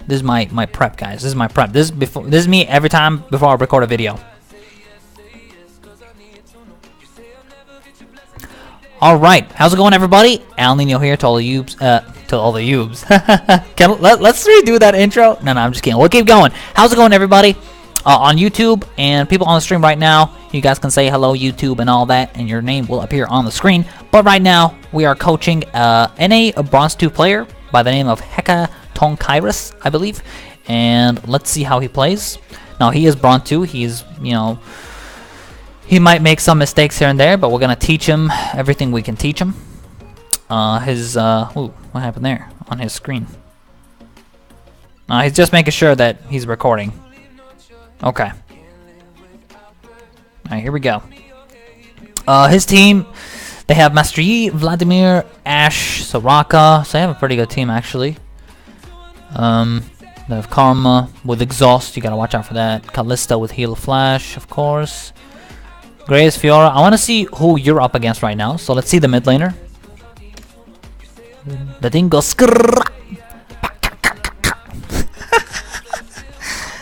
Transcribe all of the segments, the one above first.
This is my prep, guys. This is my prep. This is me every time before I record a video. All right, how's it going, everybody? Alninio here to all the youbs. Let's redo that intro. No, I'm just kidding. We'll keep going. How's it going, everybody? On YouTube and people on the stream right now, you guys can say hello, YouTube, and all that, and your name will appear on the screen. But right now, we are coaching a Bronze 2 player by the name of hecatonceires, I believe. And let's see how he plays. Now, he is Bronze 2. He's, you know, he might make some mistakes here and there, but we're going to teach him everything we can teach him. Ooh, what happened there on his screen? He's just making sure that he's recording. Okay. Alright, here we go. His team, they have Mrfurythegreat, Vladimir, Ash, Soraka. So they have a pretty good team, actually. They have Karma with Exhaust. You gotta watch out for that. Kalista with Heal Flash, of course. Grace, Fiora. I want to see who you're up against right now. So let's see the mid laner. The thing goes skrrr.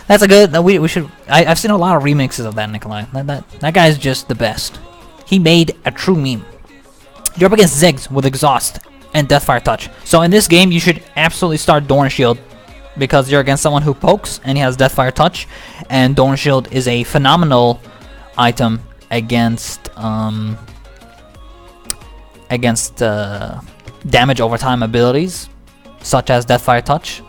That's a good. We should. I've seen a lot of remixes of that, Nikolai. That guy is just the best. He made a true meme. You're up against Ziggs with Exhaust and Deathfire Touch. So in this game, you should absolutely start Dorn Shield because you're against someone who pokes and he has Deathfire Touch, and Dorn Shield is a phenomenal item against damage over time abilities such as Deathfire Touch.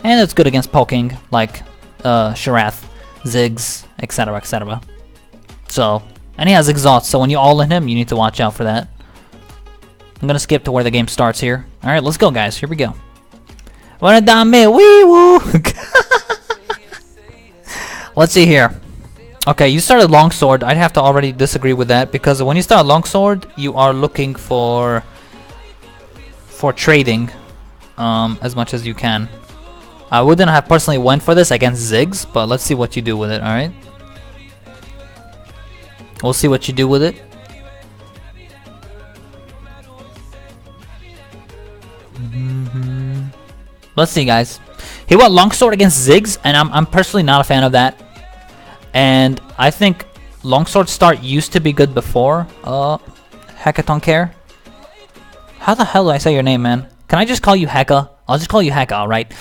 And it's good against poking, like Sharath, Ziggs, etc., etc. So, and he has Exhaust, so when you all in him, you need to watch out for that. I'm gonna skip to where the game starts here. Alright, let's go, guys. Here we go. Let's see here. Okay, you started Longsword. I'd have to already disagree with that, because when you start Longsword, you are looking for trading as much as you can. I wouldn't have personally went for this against Ziggs, but let's see what you do with it, alright? We'll see what you do with it. Let's see, guys. He went Longsword against Ziggs, and I'm personally not a fan of that. And I think Longsword start used to be good before hecatonceires. How the hell do I say your name, man? Can I just call you Heka? I'll just call you Heka, alright?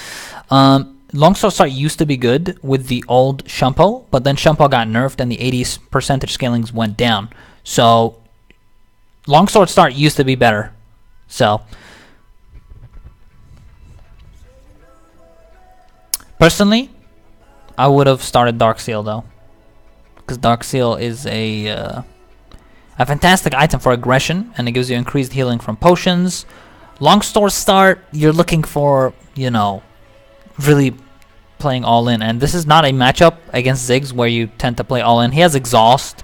Longsword start used to be good with the old Shumpo, but then Shumpo got nerfed and the 80% scalings went down. So, Longsword start used to be better. So, personally, I would have started Dark Seal though, because Dark Seal is a fantastic item for aggression, and it gives you increased healing from potions. Longsword start, you're looking for, you know, really playing all in, and this is not a matchup against Ziggs where you tend to play all in. He has Exhaust.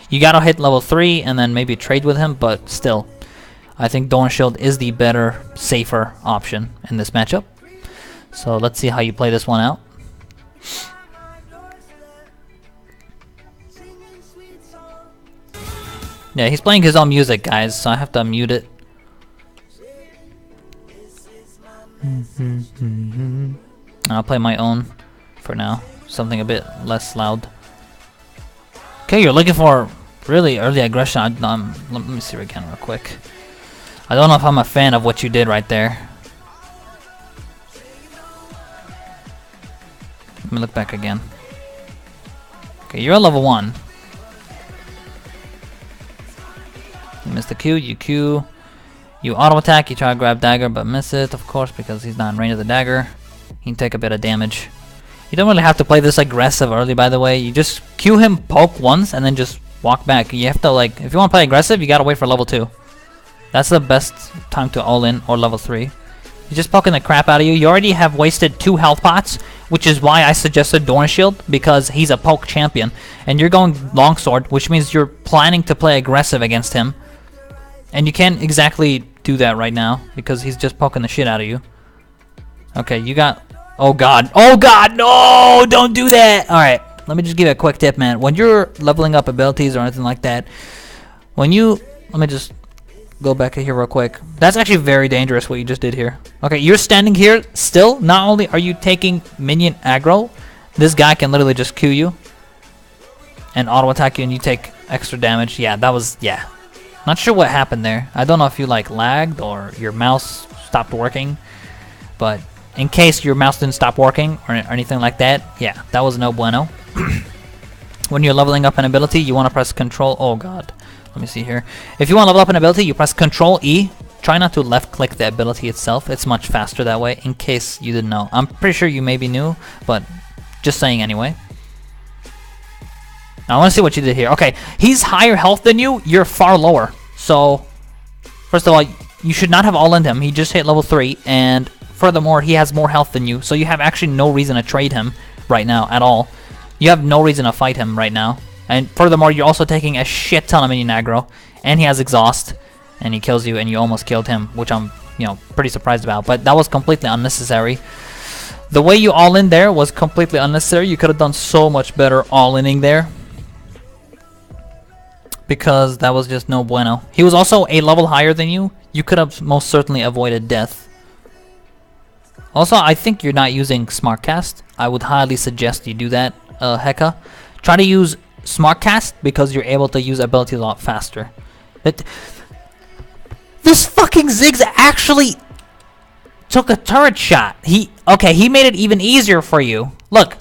You gotta hit level 3 and then maybe trade with him, but still, I think Dorn Shield is the better, safer option in this matchup. So let's see how you play this one out. Yeah, he's playing his own music, guys, so I have to mute it. I'll play my own for now. Something a bit less loud. Okay, you're looking for really early aggression. Let me see again real quick. I don't know if I'm a fan of what you did right there. Let me look back again. Okay, you're at level 1. You missed the Q, you Q. You auto attack, you try to grab dagger but miss it, of course, because he's not in range of the dagger. He can take a bit of damage. You don't really have to play this aggressive early, by the way. You just Q him, poke once, and then just walk back. You have to, like, if you want to play aggressive, you gotta wait for level 2. That's the best time to all in, or level 3. He's just poking the crap out of you. You already have wasted 2 health pots, which is why I suggested Dorn Shield, because he's a poke champion. And you're going Longsword, which means you're planning to play aggressive against him. And you can't exactly do that right now, because he's just poking the shit out of you. Okay, you got... Oh god. Oh god, no! Don't do that! Alright, let me just give you a quick tip, man. When you're leveling up abilities or anything like that, when you... Let me just go back here real quick. That's actually very dangerous what you just did here. Okay, you're standing here still. Not only are you taking minion aggro, this guy can literally just Q you and auto attack you and you take extra damage. Yeah, that was, yeah. Not sure what happened there. I don't know if you like lagged or your mouse stopped working, but in case your mouse didn't stop working or anything like that, yeah, that was no bueno. When you're leveling up an ability, you want to press Control. Oh god, let me see here. If you want to level up an ability, you press Control E. Try not to left click the ability itself. It's much faster that way, in case you didn't know. I'm pretty sure you maybe knew, but just saying anyway. Now I want to see what you did here. Okay, he's higher health than you. You're far lower. So, first of all, you should not have all-in him. He just hit level 3, and furthermore, he has more health than you. So you have actually no reason to trade him right now at all. You have no reason to fight him right now. And furthermore, you're also taking a shit ton of minion aggro, and he has exhaust, and he kills you, and you almost killed him, which I'm, you know, pretty surprised about. But that was completely unnecessary. The way you all-in there was completely unnecessary. You could have done so much better all-inning there, because that was just no bueno. He was also a level higher than you. You could have most certainly avoided death. Also, I think you're not using Smartcast. I would highly suggest you do that, Heka. Try to use Smartcast because you're able to use abilities a lot faster. This fucking Ziggs actually took a turret shot. He made it even easier for you. Look.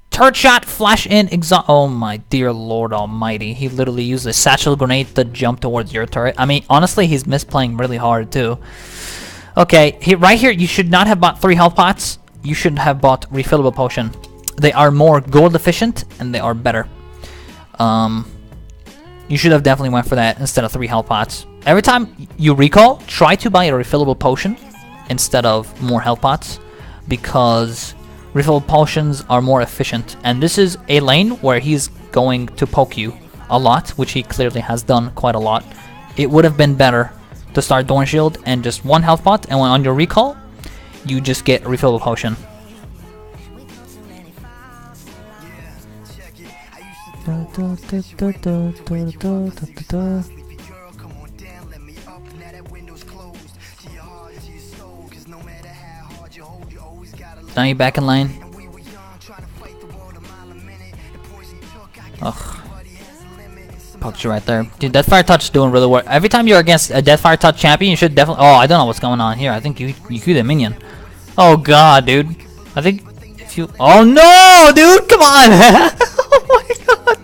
Turret shot, flash in, exhaust. Oh my dear Lord Almighty. He literally used a satchel grenade to jump towards your turret. I mean, honestly, he's misplaying really hard too. Okay, right here, you should not have bought 3 health pots. You should have bought refillable potion. They are more gold efficient and they are better. You should have definitely went for that instead of 3 health pots. Every time you recall, try to buy a refillable potion instead of more health pots, because refillable potions are more efficient, and this is a lane where he's going to poke you a lot, which he clearly has done quite a lot. It would have been better to start Thorn Shield and just 1 health pot, and when on your recall, you just get a refillable potion. Now you're back in lane. Ugh. Poked you right there. Dude, Deathfire Touch is doing really well. Every time you're against a Deathfire Touch champion, you should definitely... Oh, I don't know what's going on here. I think you queued a minion. Oh god, dude. I think if you... Oh no, dude! Come on! Oh my god!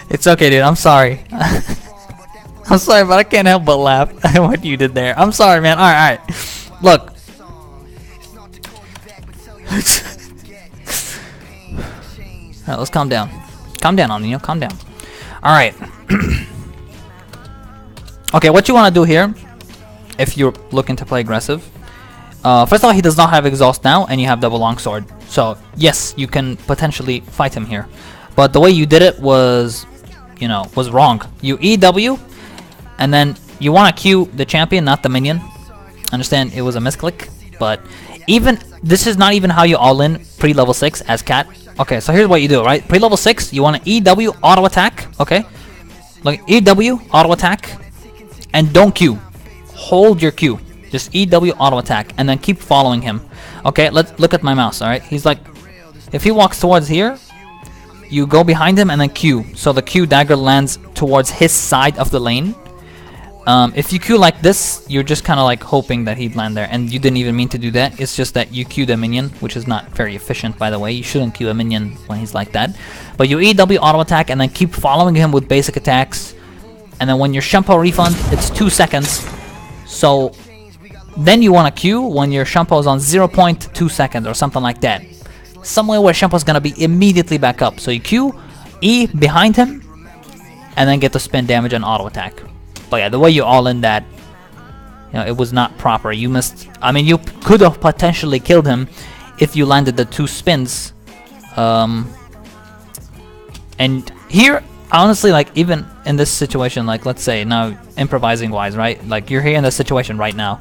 It's okay, dude. I'm sorry. I'm sorry, but I can't help but laugh at what you did there. I'm sorry, man. Alright, alright. Look. Alright, let's calm down. Calm down, Alninio. Calm down. Alright. Okay, what you want to do here, if you're looking to play aggressive, first of all, he does not have exhaust now, and you have double longsword. So, yes, you can potentially fight him here. But the way you did it was, you know, was wrong. You EW, and then you want to Q the champion, not the minion. Understand, it was a misclick, but even, this is not even how you all-in pre-level 6 as Cat. Okay, so here's what you do, right? Pre-level 6, you want to EW auto attack, okay? Like EW auto attack, and don't Q. Hold your Q. Just EW auto attack, and then keep following him. Okay, let's look at my mouse, alright? He's like, if he walks towards here, you go behind him and then Q. So the Q dagger lands towards his side of the lane. If you Q like this, you're just kind of like hoping that he'd land there, and you didn't even mean to do that. It's just that you Q the minion, which is not very efficient, by the way. You shouldn't Q a minion when he's like that. But you EW auto attack and then keep following him with basic attacks. And then when your Shampoo refund, it's 2 seconds. So then you want to Q when your Shampoo is on 0.2 seconds or something like that. Somewhere where Shampoo is going to be immediately back up. So you Q, E behind him, and then get the spin damage and auto attack. But yeah, the way you all in that, you know, it was not proper. You missed. I mean, you could have potentially killed him if you landed the 2 spins. And here, honestly, like even in this situation, like let's say now improvising wise, right? Like you're here in this situation right now.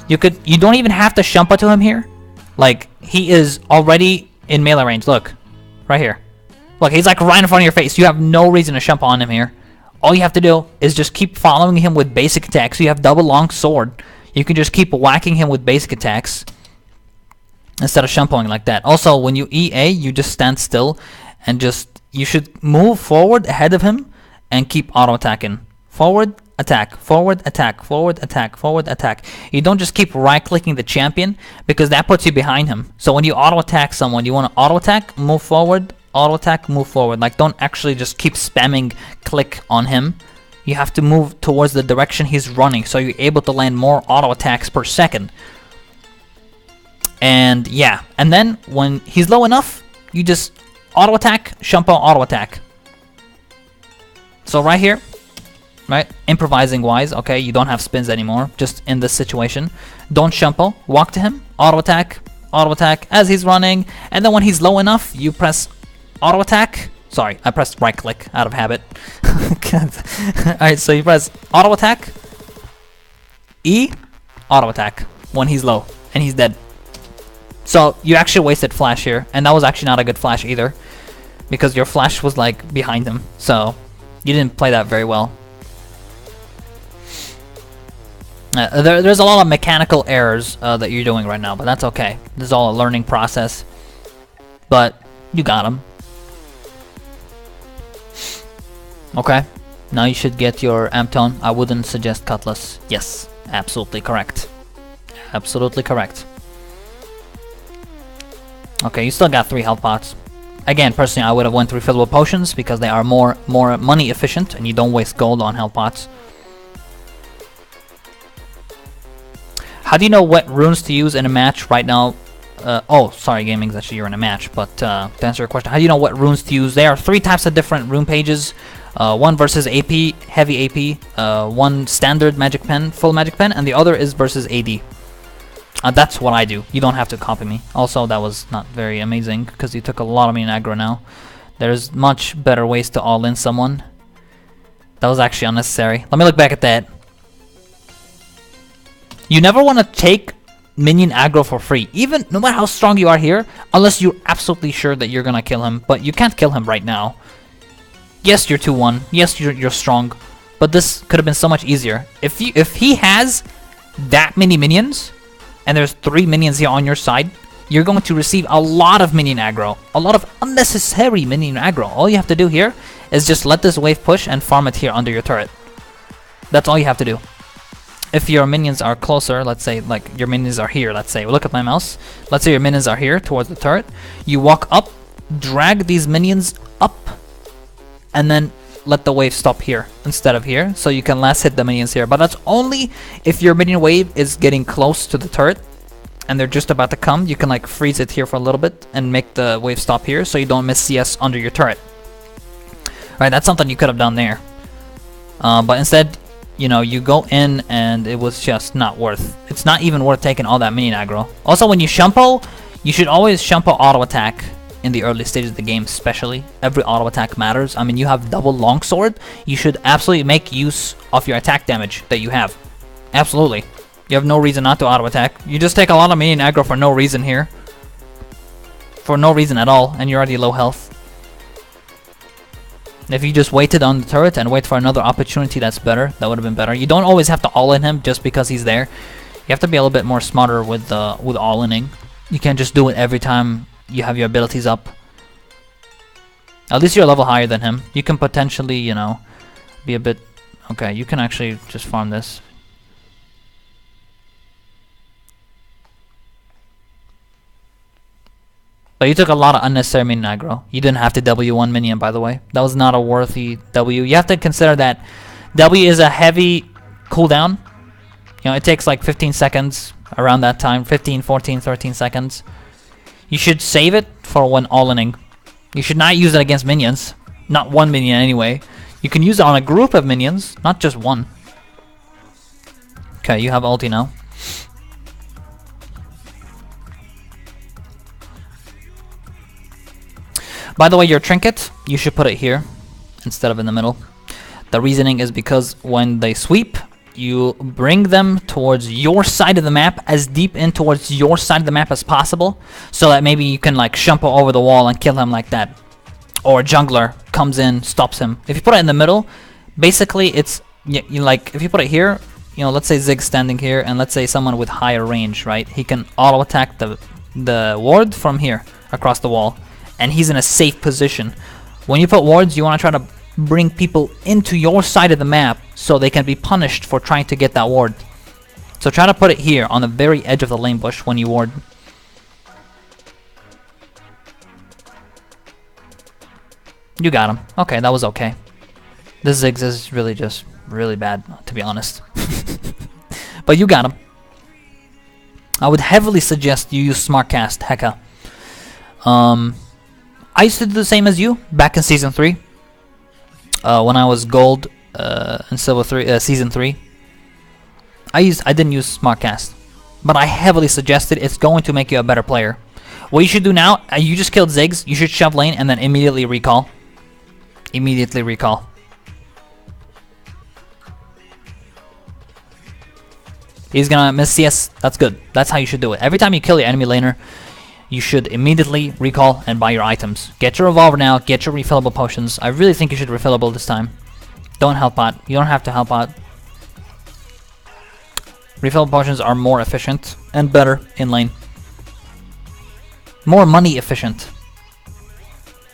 You don't even have to shumpa to him here. Like he is already in melee range. Look, right here. Look, he's like right in front of your face. You have no reason to shumpa on him here. all you have to do is just keep following him with basic attacks. So you have double long sword. You can just keep whacking him with basic attacks instead of shumpoing like that. Also, when you EA, you just stand still and just, you should move forward ahead of him and keep auto attacking. Forward, attack, forward, attack, forward, attack, forward, attack. You don't just keep right clicking the champion because that puts you behind him. So when you auto attack someone, you want to auto attack, move forward, auto attack, move forward. Like, don't actually just keep spamming click on him. You have to move towards the direction he's running so you're able to land more auto attacks per second. And yeah, and then when he's low enough, you just auto attack, shumpo, auto attack. So right here, right, improvising wise, okay, you don't have spins anymore, just in this situation. Don't shumpo, walk to him, auto attack as he's running, and then when he's low enough, you press auto attack. Sorry, I pressed right click out of habit. Alright, so you press auto attack, E, auto attack when he's low and he's dead. So you actually wasted flash here, and that was actually not a good flash either, because your flash was like behind him, so you didn't play that very well. There's a lot of mechanical errors that you're doing right now, but that's okay. This is all a learning process, but you got him. Okay, now you should get your amp tone. I wouldn't suggest Cutlass. Yes, absolutely correct. Absolutely correct. Okay, you still got 3 health pots. Again, personally, I would have went to refillable potions because they are more money efficient and you don't waste gold on health pots. How do you know what runes to use in a match right now? Oh, sorry, gaming, actually you're in a match, but to answer your question, how do you know what runes to use? There are 3 types of different rune pages. One versus AP, heavy AP, one standard magic pen, full magic pen, and the other is versus AD. That's what I do. You don't have to copy me. Also, that was not very amazing because you took a lot of me in aggro now. There's much better ways to all-in someone. That was actually unnecessary. Let me look back at that. You never want to take minion aggro for free, even no matter how strong you are here, unless you're absolutely sure that you're gonna kill him, but you can't kill him right now. Yes, you're 2-1. Yes, you're strong, but this could have been so much easier. If he has that many minions, and there's 3 minions here on your side, you're going to receive a lot of minion aggro, a lot of unnecessary minion aggro. All you have to do here is just let this wave push and farm it here under your turret. That's all you have to do. If your minions are closer, let's say like your minions are here, let's say, look at my mouse. Let's say your minions are here towards the turret. You walk up, drag these minions up, and then let the wave stop here instead of here, so you can last hit the minions here. But that's only if your minion wave is getting close to the turret and they're just about to come. You can like freeze it here for a little bit and make the wave stop here so you don't miss CS under your turret. Right, that's something you could have done there. But instead, you know, you go in and it was just not worth. It's not even worth taking all that minion aggro. Also, when you shumpo, you should always shumpo auto attack in the early stages of the game, especially. Every auto attack matters. I mean, you have double longsword. You should absolutely make use of your attack damage that you have. Absolutely. You have no reason not to auto attack. You just take a lot of minion aggro for no reason here. For no reason at all, and you're already low health. If you just waited on the turret and wait for another opportunity that's better, that would have been better. You don't always have to all-in him just because he's there. You have to be a little bit more smarter with all-inning. You can't just do it every time you have your abilities up. At least you're a level higher than him. You can potentially, you know, be a bit... Okay, you can actually just farm this. But you took a lot of unnecessary minion aggro. You didn't have to W1 minion, by the way. That was not a worthy W. You have to consider that W is a heavy cooldown. You know, it takes like 15 seconds around that time. 15, 14, 13 seconds. You should save it for when all-inning. You should not use it against minions. Not one minion anyway. You can use it on a group of minions, not just one. Okay, you have ulti now. By the way, your trinket, you should put it here instead of in the middle. The reasoning is because when they sweep, you bring them towards your side of the map, as deep in towards your side of the map as possible, so that maybe you can like shumpo over the wall and kill him like that. Or a jungler comes in, stops him. If you put it in the middle, Basically, it's you like if you put it here, you know, let's say Zig's standing here, and let's say someone with higher range, right? He can auto attack the ward from here across the wall, and he's in a safe position. When you put wards, you want to try to bring people into your side of the map so they can be punished for trying to get that ward. So try to put it here on the very edge of the lane bush when you ward. You got him. Okay, that was okay. This Ziggs is really just really bad, to be honest. But you got him. I would heavily suggest you use Smartcast Heka. I used to do the same as you back in Season 3. When I was Gold in Silver 3, Season 3. I didn't use Smartcast. But I heavily suggested it's going to make you a better player. What you should do now, you just killed Ziggs, you should shove lane and then immediately recall. Immediately recall. He's gonna miss CS. That's good. That's how you should do it. Every time you kill your enemy laner, you should immediately recall and buy your items. Get your revolver now. Get your refillable potions. I really think you should refillable this time. Don't help out. You don't have to help out. Refillable potions are more efficient and better in lane. More money efficient.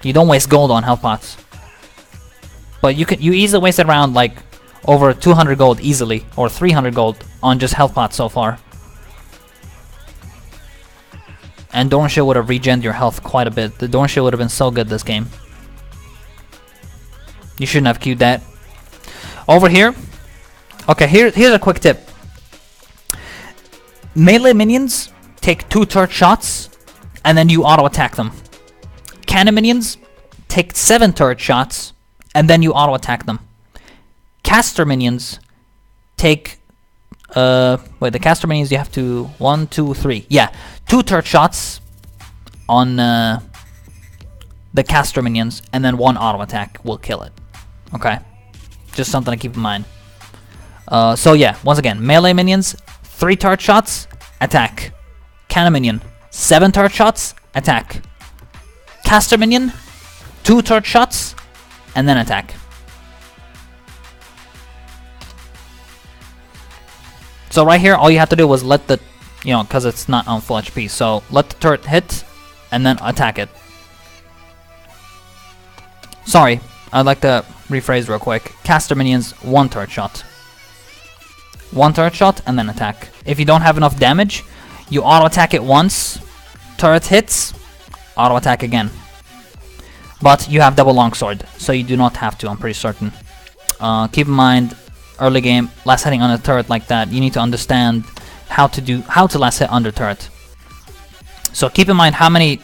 You don't waste gold on health pots. But you easily wasted around like over 200 gold easily, or 300 gold on just health pots so far. And Dorn Shield would have regened your health quite a bit. The Dorn Shield would have been so good this game. You shouldn't have queued that. Over here. Okay, here's a quick tip. Melee minions take 2 turret shots and then you auto attack them. Cannon minions take 7 turret shots and then you auto attack them. Caster minions take the caster minions you have to 1, 2, 3. Yeah, 2 turret shots on the caster minions and then 1 auto attack will kill it. Okay, just something to keep in mind. So yeah, once again, melee minions 3 turret shots, attack. Cannon minion 7 turret shots, attack. Caster minion 2 turret shots and then attack. So right here, all you have to do was let the, you know, because it's not on full HP, so let the turret hit and then attack it. Sorry, I'd like to rephrase real quick. Caster minions 1 turret shot. 1 turret shot and then attack. If you don't have enough damage, you auto attack it once, turret hits, auto attack again. But you have double longsword, so you do not have to, I'm pretty certain. Keep in mind, early game, last hitting on a turret like that, you need to understand how to last hit under turret. So keep in mind how many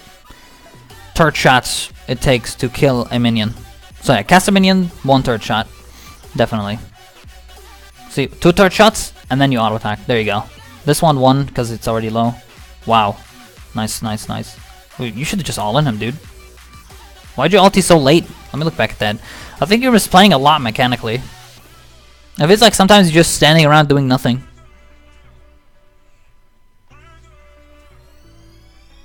turret shots it takes to kill a minion. So yeah, cast a minion, 1 turret shot, definitely. See, 2 turret shots, and then you auto attack. There you go. This one because it's already low. Wow, nice, nice, nice. You should have just all in him, dude. Why'd you ulti so late? Let me look back at that. I think you're misplaying a lot mechanically. If it's like sometimes you're just standing around doing nothing.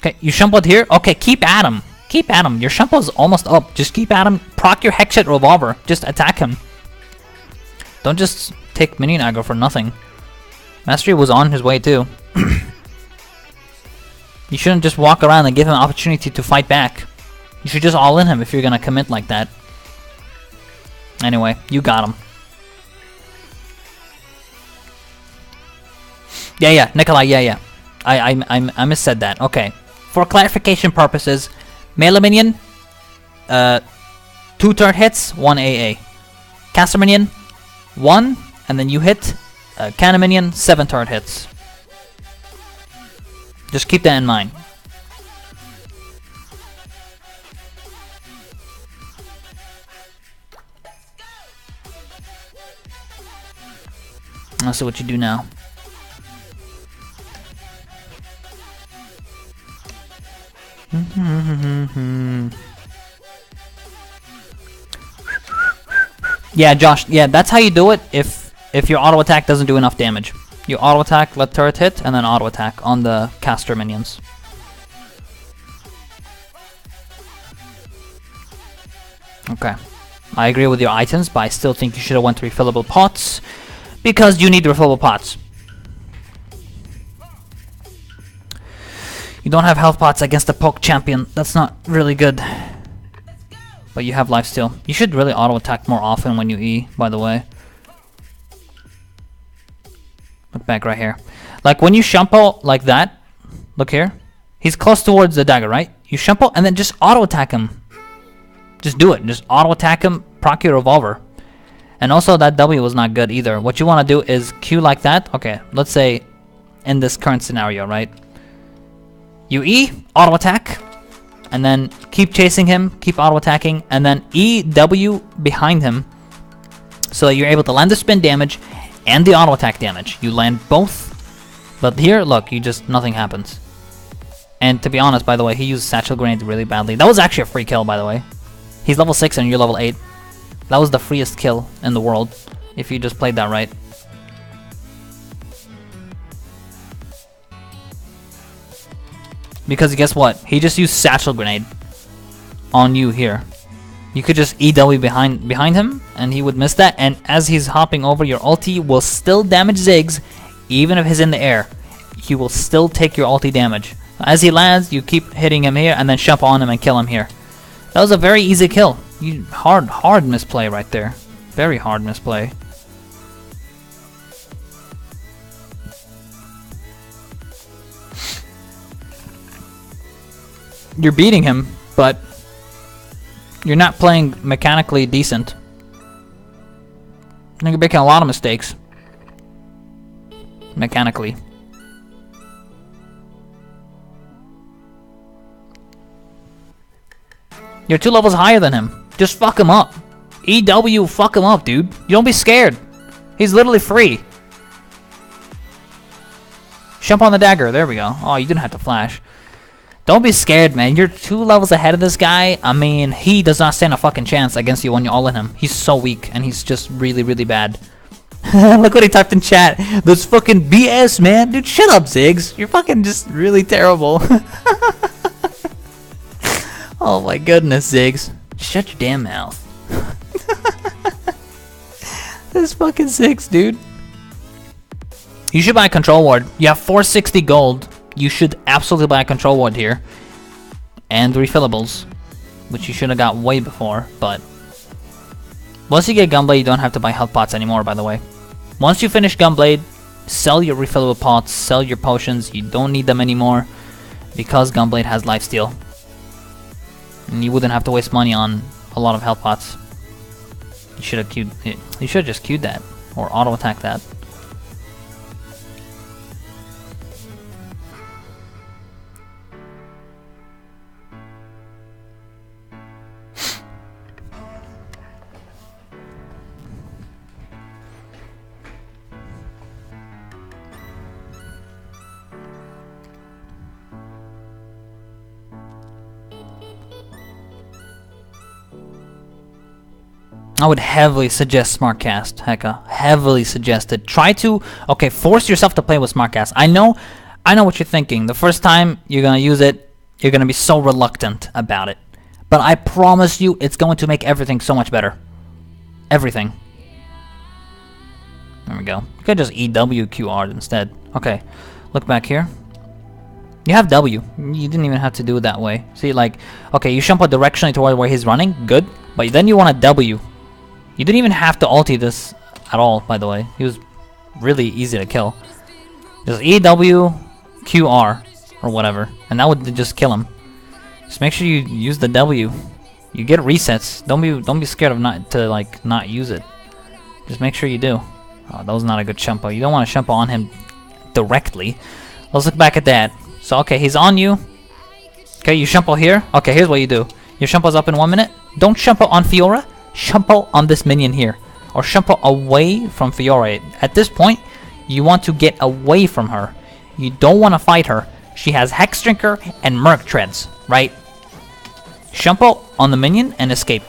Okay, you shumpled here? Okay, keep at him. Keep at him. Your shumple's almost up. Just keep at him. Proc your Hexshot revolver. Just attack him. Don't just take minion aggro for nothing. Mastery was on his way too. You shouldn't just walk around and give him an opportunity to fight back. You should just all in him if you're gonna commit like that. Anyway, you got him. Yeah, Nikolai, yeah. I missaid that. Okay. For clarification purposes, melee minion, 2 turret hits, 1 AA. Caster minion, 1, and then you hit. Cannon minion, 7 turret hits. Just keep that in mind. Let's see what you do now. Yeah, Josh. Yeah, that's how you do it. If your auto attack doesn't do enough damage, you auto attack, let turret hit, and then auto attack on the caster minions. Okay. I agree with your items, but I still think you should have went to refillable pots because you need refillable pots. You don't have health pots against the poke champion. That's not really good. But you have lifesteal. You should really auto attack more often when you E, by the way. Look back right here. Like when you shumpo like that, look here. He's close towards the dagger, right? You shumpo and then just auto attack him. Just do it. Just auto attack him, proc your revolver. And also that W was not good either. What you want to do is Q like that. Okay, let's say in this current scenario, right? You E, auto attack, and then keep chasing him, keep auto attacking, and then E W behind him so that you're able to land the spin damage and the auto attack damage. You land both, but here, look, you just, nothing happens. And to be honest, by the way, he used satchel grenade really badly. That was actually a free kill, by the way. He's level 6 and you're level 8. That was the freest kill in the world if you just played that right. Because guess what? He just used satchel grenade on you here. You could just EW behind him and he would miss that, and as he's hopping over, your ulti will still damage Ziggs even if he's in the air. He will still take your ulti damage. As he lands, you keep hitting him here and then jump on him and kill him here. That was a very easy kill. You hard misplay right there. Very hard misplay. You're beating him, but you're not playing mechanically decent. You're making a lot of mistakes. Mechanically. You're 2 levels higher than him. Just fuck him up. EW, fuck him up, dude. You don't be scared. He's literally free. Jump on the dagger. There we go. Oh, you didn't have to flash. Don't be scared, man. You're 2 levels ahead of this guy. I mean, he does not stand a fucking chance against you when you all in him. He's so weak, and he's just really, really bad. Look what he typed in chat. That's fucking BS, man. Dude, shut up, Ziggs. You're fucking just really terrible. Oh my goodness, Ziggs. Shut your damn mouth. This fucking Ziggs, dude. You should buy a control ward. You have 460 gold. You should absolutely buy a control ward here. And refillables, which you should have got way before, but once you get Gunblade, you don't have to buy health pots anymore, by the way. Once you finish Gunblade, sell your refillable pots, sell your potions. You don't need them anymore because Gunblade has lifesteal. And you wouldn't have to waste money on a lot of health pots. You should have queued it. You should have just queued that or auto attack that. I would heavily suggest Smartcast, Hecka. Heavily suggest it. Try to, okay, force yourself to play with Smartcast. I know what you're thinking. The first time you're gonna use it, you're gonna be so reluctant about it. But I promise you, it's going to make everything so much better. Everything. There we go. You could just EWQR instead. Okay, look back here. You have W. You didn't even have to do it that way. See, like, okay, you jump directionally toward where he's running. Good. But then you want a W. You didn't even have to ulti this at all, by the way. He was really easy to kill. Just EWQR or whatever, and that would just kill him. Just make sure you use the W. You get resets. Don't be scared of not use it. Just make sure you do. Oh, that was not a good shumpo. You don't want to shumpo on him directly. Let's look back at that. So okay, he's on you. Okay, you shumpo here. Okay, here's what you do. Your shumpo's up in 1 minute. Don't shumpo on Fiora. Shumpo on this minion here, or shumpo away from Fiora. At this point, you want to get away from her. You don't want to fight her. She has Hex Drinker and Merc Treads, right? Shumpo on the minion and escape.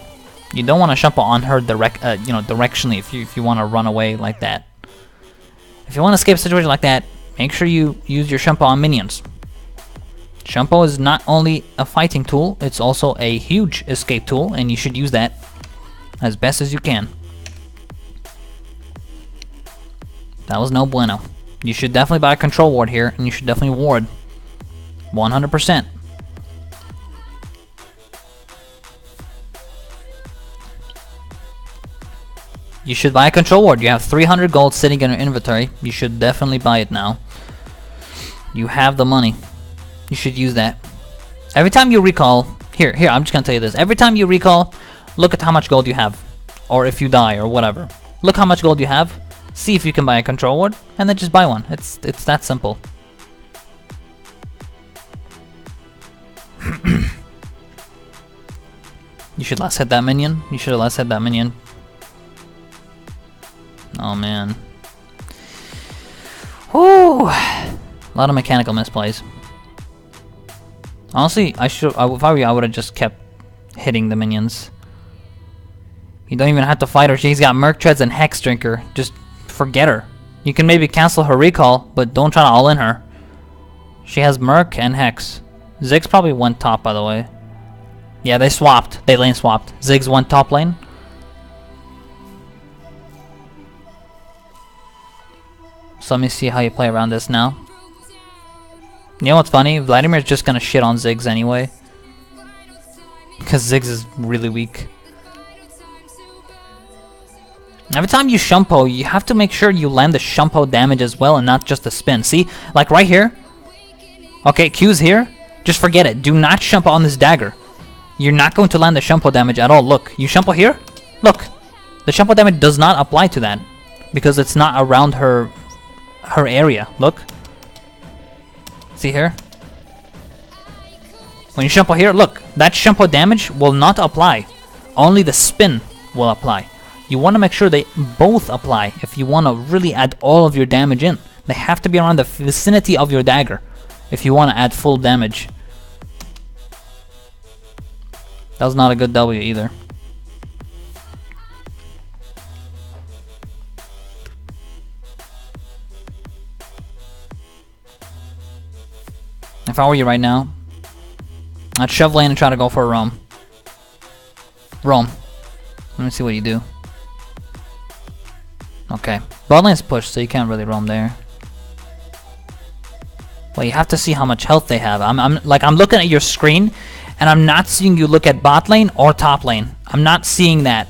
You don't want to shumpo on her directionally if you want to run away like that. If you want to escape a situation like that, make sure you use your shumpo on minions. Shumpo is not only a fighting tool, it's also a huge escape tool, and you should use that. as best as you can. That was no bueno. You should definitely buy a control ward here, and you should definitely ward. 100%. You should buy a control ward. You have 300 gold sitting in your inventory. You should definitely buy it now. You have the money. You should use that. Every time you recall, here, I'm just gonna tell you this. Every time you recall, look at how much gold you have. Or if you die or whatever. Look how much gold you have. See if you can buy a control ward, and then just buy one. It's that simple. You should last hit that minion. You should have last hit that minion. Oh man. Whoo! A lot of mechanical misplays. Honestly, if I were you, I would have just kept hitting the minions. You don't even have to fight her. She's got Merc Treads and Hex Drinker. Just forget her. You can maybe cancel her recall, but don't try to all in her. She has Merc and Hex. Ziggs probably went top, by the way. Yeah, they swapped. They lane swapped. Ziggs went top lane. So let me see how you play around this now. You know what's funny? Vladimir's just gonna shit on Ziggs anyway. Because Ziggs is really weak. Every time you shumpo, you have to make sure you land the shumpo damage as well and not just the spin. See? Like right here. Okay, Q's here. Just forget it. Do not shumpo on this dagger. You're not going to land the shumpo damage at all. Look, you shumpo here. Look. The shumpo damage does not apply to that. Because it's not around her area. Look. See here? When you shumpo here, look. That shumpo damage will not apply. Only the spin will apply. You want to make sure they both apply if you want to really add all of your damage in. They have to be around the vicinity of your dagger if you want to add full damage. That was not a good W either. If I were you right now, I'd shove lane and try to go for a roam. Roam. Let me see what you do. Okay. Bot lane's pushed, so you can't really roam there. Well, you have to see how much health they have. I'm looking at your screen, and I'm not seeing you look at bot lane or top lane. I'm not seeing that.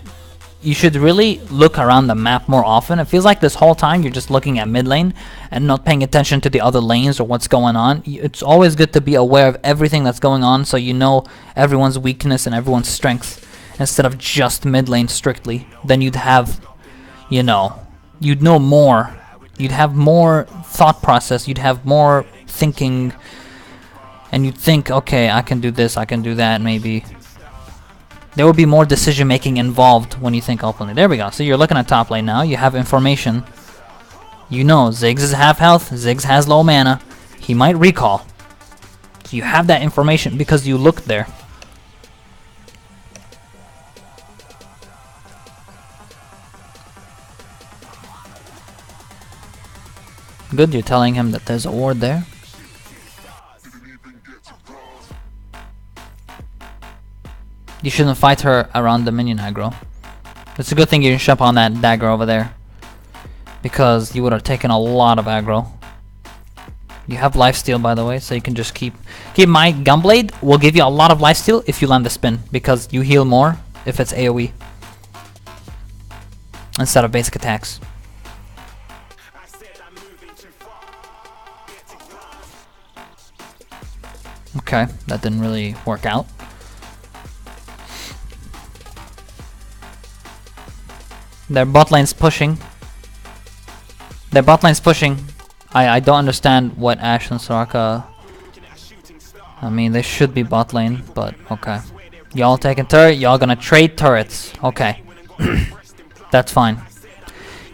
You should really look around the map more often. It feels like this whole time you're just looking at mid lane and not paying attention to the other lanes or what's going on. It's always good to be aware of everything that's going on so you know everyone's weakness and everyone's strength instead of just mid lane strictly. Then you'd have, you know, you'd know more. You'd have more thought process. You'd have more thinking. And you'd think, okay, I can do this, I can do that, maybe. There will be more decision making involved when you think openly. There we go. So you're looking at top lane now. You have information. You know Ziggs is half health. Ziggs has low mana. He might recall. So you have that information because you looked there. Good, you're telling him that there's a ward there. You shouldn't fight her around the minion aggro. It's a good thing you didn't jump on that dagger over there, because you would have taken a lot of aggro. You have lifesteal, by the way, so you can just keep my gunblade will give you a lot of lifesteal if you land the spin, because you heal more if it's AoE instead of basic attacks. Okay, that didn't really work out. Their bot lane's pushing. Their bot lane's pushing. I don't understand what Ashe and Soraka... I mean, they should be bot lane, but okay. Y'all taking turret, y'all gonna trade turrets. Okay. That's fine.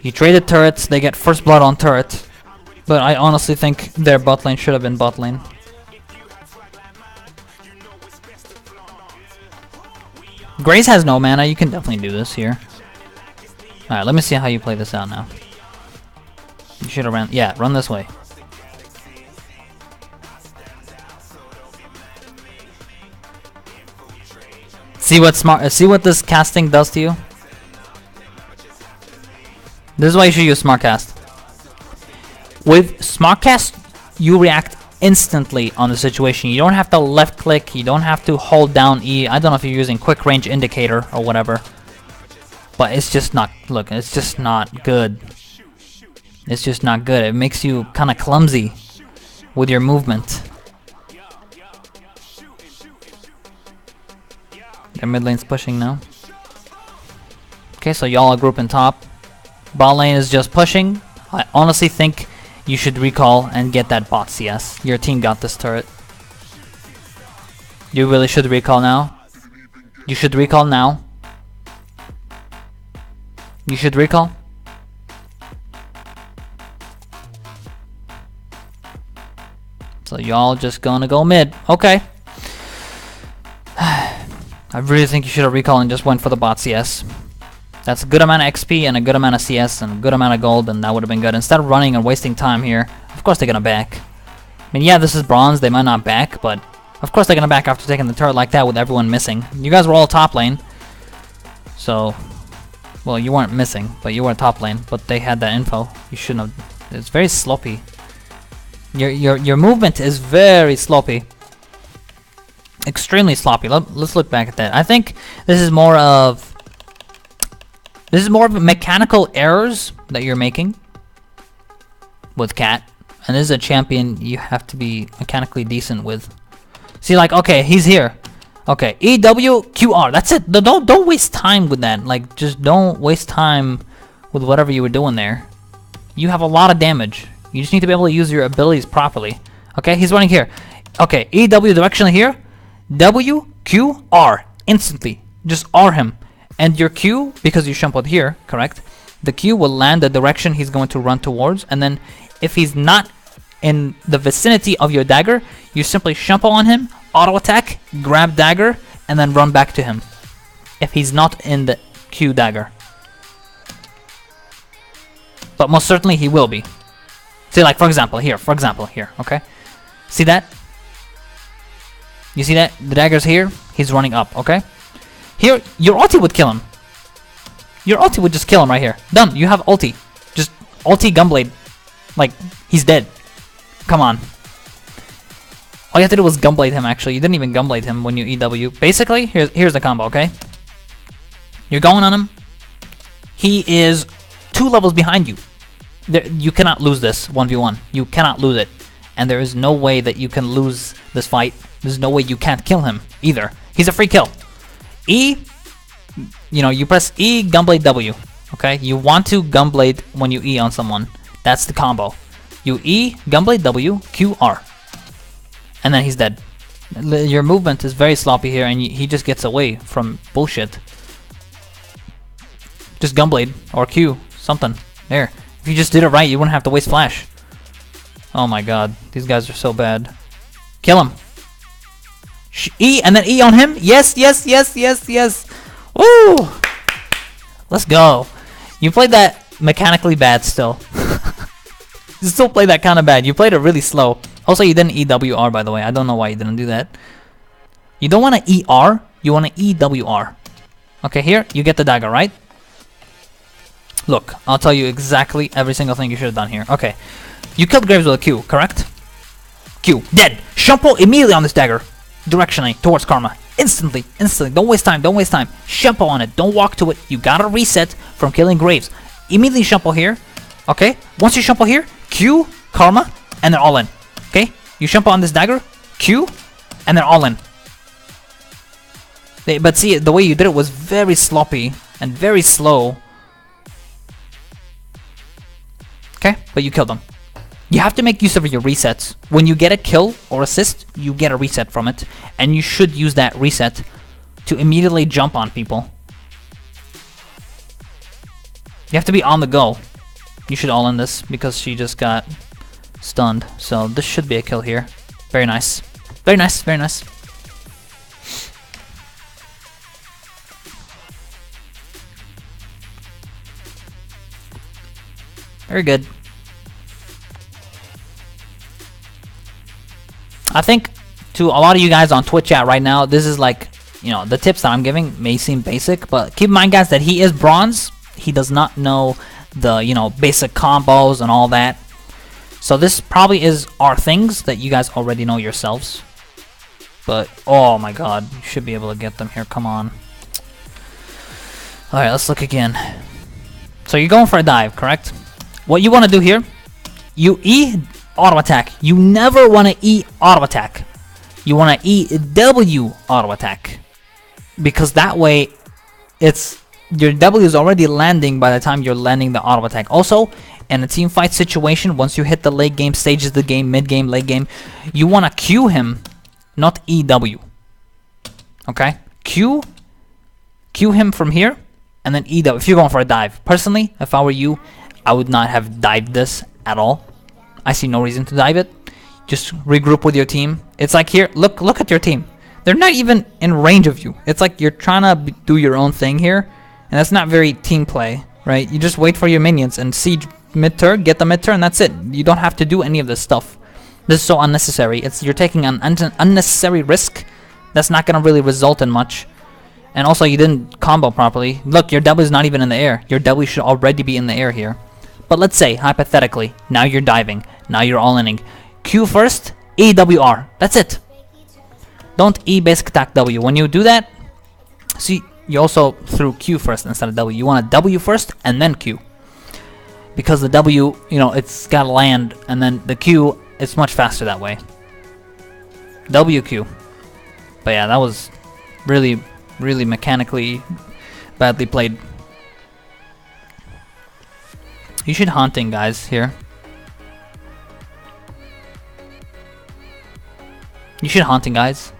You traded turrets, they get first blood on turret. But I honestly think their bot lane should have been bot lane. Grace has no mana, you can definitely do this here. Alright, let me see how you play this out now. You should have ran... Yeah, run this way. See what this casting does to you? This is why you should use Smartcast. With Smartcast, you react instantly on the situation. You don't have to left click, you don't have to hold down E. I don't know if you're using quick range indicator or whatever. But it's just not, look, it's just not good. It's just not good. It makes you kind of clumsy with your movement. Their mid lane's pushing now. Okay, so y'all are grouping top. Bot lane is just pushing. I honestly think you should recall and get that bot CS. Your team got this turret. You really should recall now. You should recall now. You should recall. So y'all just gonna go mid. Okay. I really think you should have recalled and just went for the bot CS. That's a good amount of XP and a good amount of CS and a good amount of gold, and that would have been good. Instead of running and wasting time here, of course they're gonna back. I mean, yeah, this is bronze, they might not back, but of course they're gonna back after taking the turret like that with everyone missing. You guys were all top lane. So, well, you weren't missing, but you were top lane, but they had that info. You shouldn't have. It's very sloppy. Your movement is very sloppy. Extremely sloppy. Let's look back at that. I think this is more of mechanical errors that you're making with Cat, and this is a champion you have to be mechanically decent with. See, like, okay, he's here. Okay, EW QR. That's it. Don't waste time with that. Like, just don't waste time with whatever you were doing there. You have a lot of damage. You just need to be able to use your abilities properly. Okay, he's running here. Okay, EW directionally here. W, Q, R. Instantly. Just R him. And your Q, because you shumpled here, correct? The Q will land the direction he's going to run towards. And then if he's not in the vicinity of your dagger, you simply shumple on him, auto attack, grab dagger, and then run back to him. If he's not in the Q dagger. But most certainly he will be. See, like, for example, here, okay? See that? You see that? The dagger's here, he's running up, okay? Here, your ulti would kill him. Your ulti would just kill him right here. Done, you have ulti. Just ulti Gunblade. Like, he's dead. Come on. All you have to do was Gunblade him, actually. You didn't even Gunblade him when you EW. Basically, here's the combo, okay? You're going on him. He is 2 levels behind you. You cannot lose this 1v1. You cannot lose it. And there is no way that you can lose this fight. There's no way you can't kill him either. He's a free kill. E, you know, you press E, Gunblade W. Okay? You want to Gunblade when you E on someone. That's the combo. You E, Gunblade W, Q, R. And then he's dead. Your movement is very sloppy here, and he just gets away from bullshit. Just Gunblade or Q, something. There. If you just did it right, you wouldn't have to waste flash. Oh my god, these guys are so bad. Kill him. E, and then E on him. Yes, yes, yes, yes, yes. Woo! Let's go. You played that mechanically bad still. You still played that kind of bad. You played it really slow. Also, you didn't EWR, by the way. I don't know why you didn't do that. You don't want to ER. You want to EWR. Okay, here, you get the dagger, right? Look, I'll tell you exactly every single thing you should have done here. Okay. You killed Graves with a Q, correct? Q. Dead. Shumple immediately on this dagger. Directionally, towards Karma. Instantly. Instantly. Don't waste time. Don't waste time. Shumple on it. Don't walk to it. You gotta reset from killing Graves. Immediately Shumple here. Okay? Once you Shumple here, Q, Karma, and then all in. Okay? You Shumple on this dagger, Q, and then all in. But see, the way you did it was very sloppy and very slow. Okay? But you killed them. You have to make use of your resets. When you get a kill or assist, you get a reset from it. And you should use that reset to immediately jump on people. You have to be on the go. You should all in this because she just got stunned. So this should be a kill here. Very nice. Very nice, very nice. Very good. I think to a lot of you guys on Twitch chat right now, this is like, you know, the tips that I'm giving may seem basic, but keep in mind, guys, that he is bronze. He does not know the, you know, basic combos and all that. So this probably are things that you guys already know yourselves. But, oh my god, you should be able to get them here, come on. Alright, let's look again. So you're going for a dive, correct? What you want to do here, you E auto attack. You never want to E auto attack. You want to E W auto attack. Because that way, your W is already landing by the time you're landing the auto attack. Also, in a team fight situation, once you hit the late game stages of the game, mid game, late game, you want to Q him, not EW. Okay? Q him from here, and then EW if you're going for a dive. Personally, if I were you, I would not have dived this at all. I see no reason to dive it. Just regroup with your team. It's like here, look at your team. They're not even in range of you. It's like you're trying to do your own thing here, and that's not very team play, right? You just wait for your minions and siege mid-turn, get the mid-turn, and that's it. You don't have to do any of this stuff. This is so unnecessary. You're taking an unnecessary risk that's not going to really result in much. And also, you didn't combo properly. Look, your W is not even in the air. Your W should already be in the air here. But let's say, hypothetically, now you're diving. Now you're all-inning. Q first, EWR. That's it. Don't E basic attack W. When you do that, see, you also threw Q first instead of W. You want a W first and then Q. Because the W, you know, it's got to land, and then the Q, it's much faster that way. WQ. But yeah, that was really, really mechanically badly played. You should haunting, guys, here. You should haunting, guys.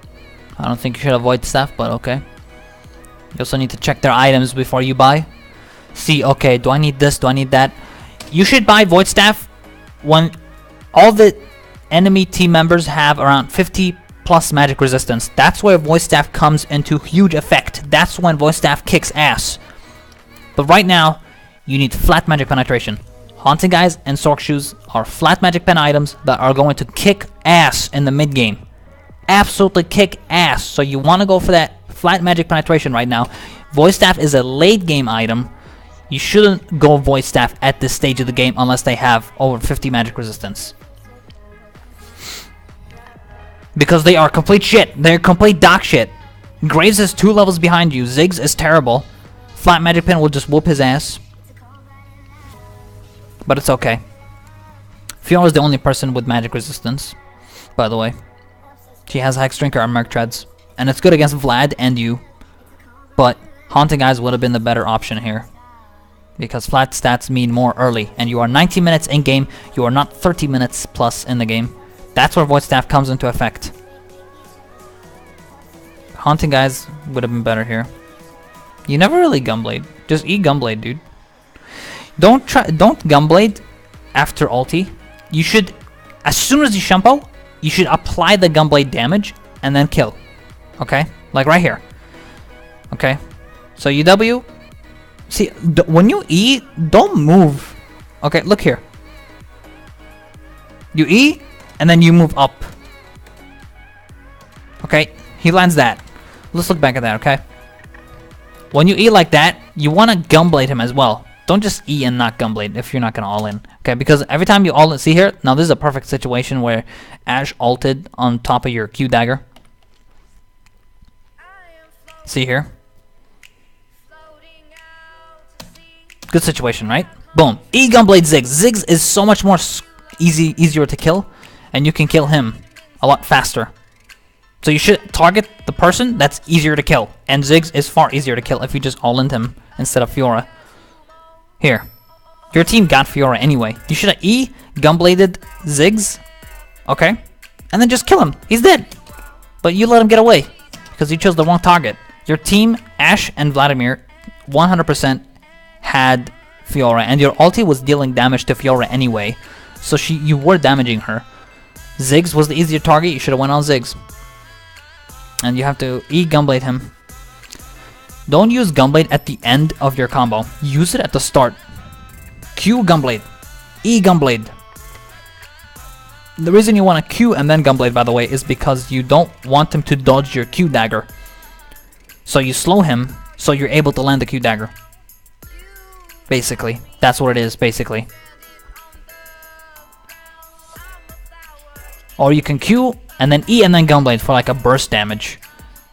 I don't think you should avoid staff, but okay. You also need to check their items before you buy. See, okay, do I need this? Do I need that? You should buy Void Staff when all the enemy team members have around 50 plus magic resistance. That's where Void Staff comes into huge effect. That's when Void Staff kicks ass. But right now, you need flat magic penetration. Haunting Guys and Sork Shoes are flat magic pen items that are going to kick ass in the mid game. Absolutely kick ass. So you want to go for that flat magic penetration right now. Void Staff is a late game item. You shouldn't go Void Staff at this stage of the game unless they have over 50 magic resistance. Because they are complete shit. They're complete dog shit. Graves is 2 levels behind you. Ziggs is terrible. Flat magic pen will just whoop his ass. But it's okay. Fiora is the only person with magic resistance, by the way. She has Hex Drinker and Merc Treads. And it's good against Vlad and you. But Haunting Eyes would have been the better option here. Because flat stats mean more early. And you are 90 minutes in game. You are not 30 minutes plus in the game. That's where Void Staff comes into effect. Haunting Eyes would have been better here. You never really Gunblade. Just eat Gunblade, dude. Don't Gunblade after ulti. You should, as soon as you Shumpo, you should apply the Gunblade damage and then kill. Okay? Like right here. Okay? So you W. See, when you E, don't move. Okay, look here. You E, and then you move up. Okay? He lands that. Let's look back at that, okay? When you E like that, you want to Gunblade him as well. Don't just E and not Gunblade if you're not going to all in. Okay, because every time you all in, see here, now this is a perfect situation where Ash ulted on top of your Q dagger. See here. Good situation, right? Boom. E Gunblade Ziggs. Ziggs is so much more easier to kill, and you can kill him a lot faster. So you should target the person that's easier to kill, and Ziggs is far easier to kill if you just all in him instead of Fiora. Here. Your team got Fiora anyway. You should have E Gunbladed Ziggs. Okay? And then just kill him. He's dead. But you let him get away because you chose the wrong target. Your team, Ash and Vladimir, 100% had Fiora, and your ulti was dealing damage to Fiora anyway. So you were damaging her. Ziggs was the easier target. You should have went on Ziggs. And you have to E Gunblade him. Don't use Gunblade at the end of your combo. Use it at the start. Q Gunblade. E Gunblade. The reason you want to Q and then Gunblade, by the way, is because you don't want him to dodge your Q dagger. So you slow him so you're able to land the Q dagger. Basically. That's what it is, basically. Or you can Q, and then E, and then Gunblade for like a burst damage.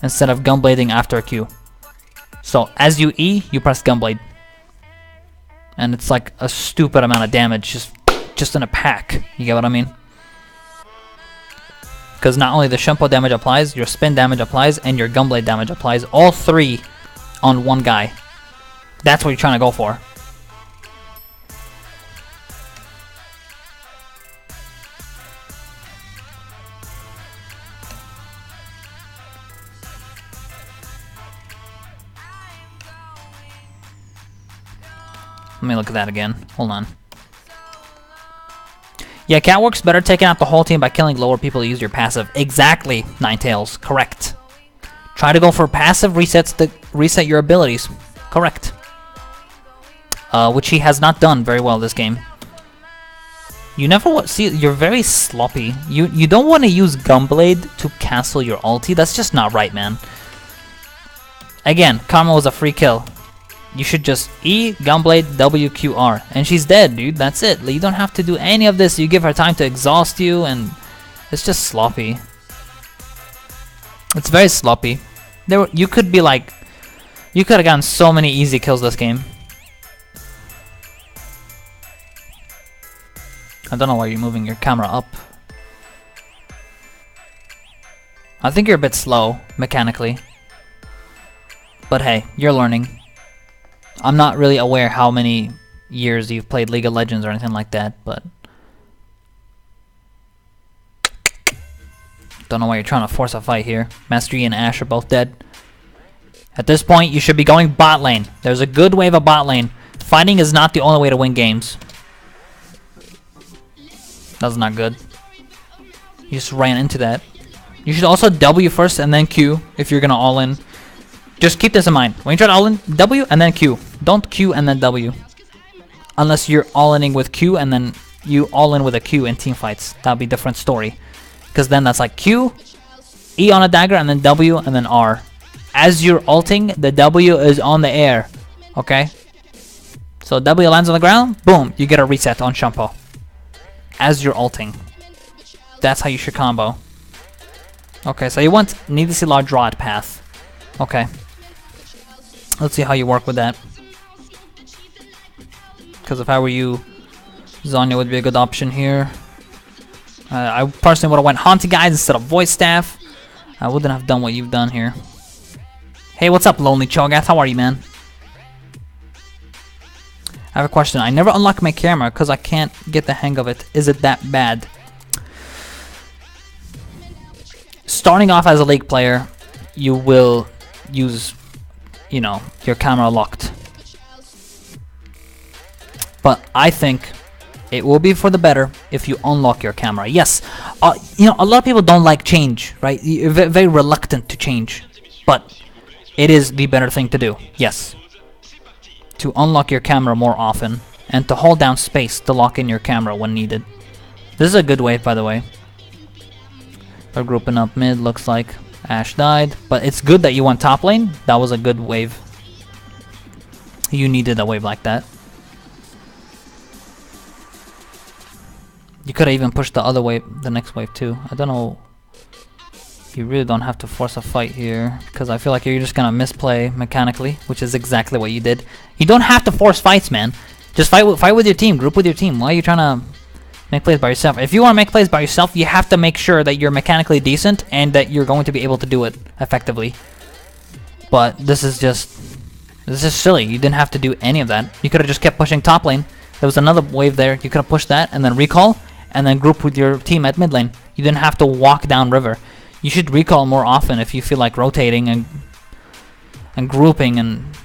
Instead of Gunblading after a Q. So, as you E, you press Gunblade. And it's like a stupid amount of damage, just in a pack. You get what I mean? Because not only the Shempo damage applies, your spin damage applies, and your Gunblade damage applies. All three on one guy. That's what you're trying to go for. Let me look at that again. Hold on. Yeah, Cat works better taking out the whole team by killing lower people to use your passive. Exactly, Ninetales. Correct. Try to go for passive resets to reset your abilities. Correct. Which he has not done very well this game. You never see. You're very sloppy. You don't want to use Gunblade to cancel your ulti. That's just not right, man. Again, Karma was a free kill. You should just E, Gunblade, WQR. And she's dead, dude. That's it. You don't have to do any of this. You give her time to exhaust you, and it's just sloppy. It's very sloppy. You could be like... You could have gotten so many easy kills this game. I don't know why you're moving your camera up. I think you're a bit slow, mechanically. But hey, you're learning. I'm not really aware how many years you've played League of Legends or anything like that, but... Don't know why you're trying to force a fight here. Master Yi and Ashe are both dead. At this point, you should be going bot lane. There's a good wave of bot lane. Fighting is not the only way to win games. That's not good. You just ran into that. You should also W first and then Q if you're gonna all in. Just keep this in mind. When you try to all in, W and then Q. Don't Q and then W. Unless you're all-inning with Q and then you all in with a Q in team fights. That would be a different story. Because then that's like Q, E on a dagger, and then W, and then R. As you're ulting, the W is on the air. Okay? So W lands on the ground, boom, you get a reset on Shempo. As you're ulting. That's how you should combo. Okay, so you want needlessly large rod path. Okay. Let's see how you work with that. Because if I were you, Zhonya would be a good option here. I personally would have went Haunted Guides instead of Voice Staff. I wouldn't have done what you've done here. Hey, what's up, Lonely Cho'Gath? How are you, man? I have a question. I never unlock my camera because I can't get the hang of it. Is it that bad? Starting off as a League player, you will use, you know, your camera locked. But I think it will be for the better if you unlock your camera. Yes, you know, a lot of people don't like change, right? You're very reluctant to change. But it is the better thing to do, yes. To unlock your camera more often, and to hold down space to lock in your camera when needed. This is a good wave, by the way. We're grouping up mid, looks like Ashe died. But it's good that you went top lane. That was a good wave. You needed a wave like that. You could have even pushed the other wave, the next wave too. I don't know. You really don't have to force a fight here, because I feel like you're just gonna misplay mechanically, which is exactly what you did. You don't have to force fights, man. Just fight with your team, group with your team. Why are you trying to make plays by yourself? If you want to make plays by yourself, you have to make sure that you're mechanically decent and that you're going to be able to do it effectively. But this is silly. You didn't have to do any of that. You could have just kept pushing top lane. There was another wave there. You could have pushed that and then recall and then group with your team at mid lane. You didn't have to walk down river. You should recall more often if you feel like rotating and grouping, and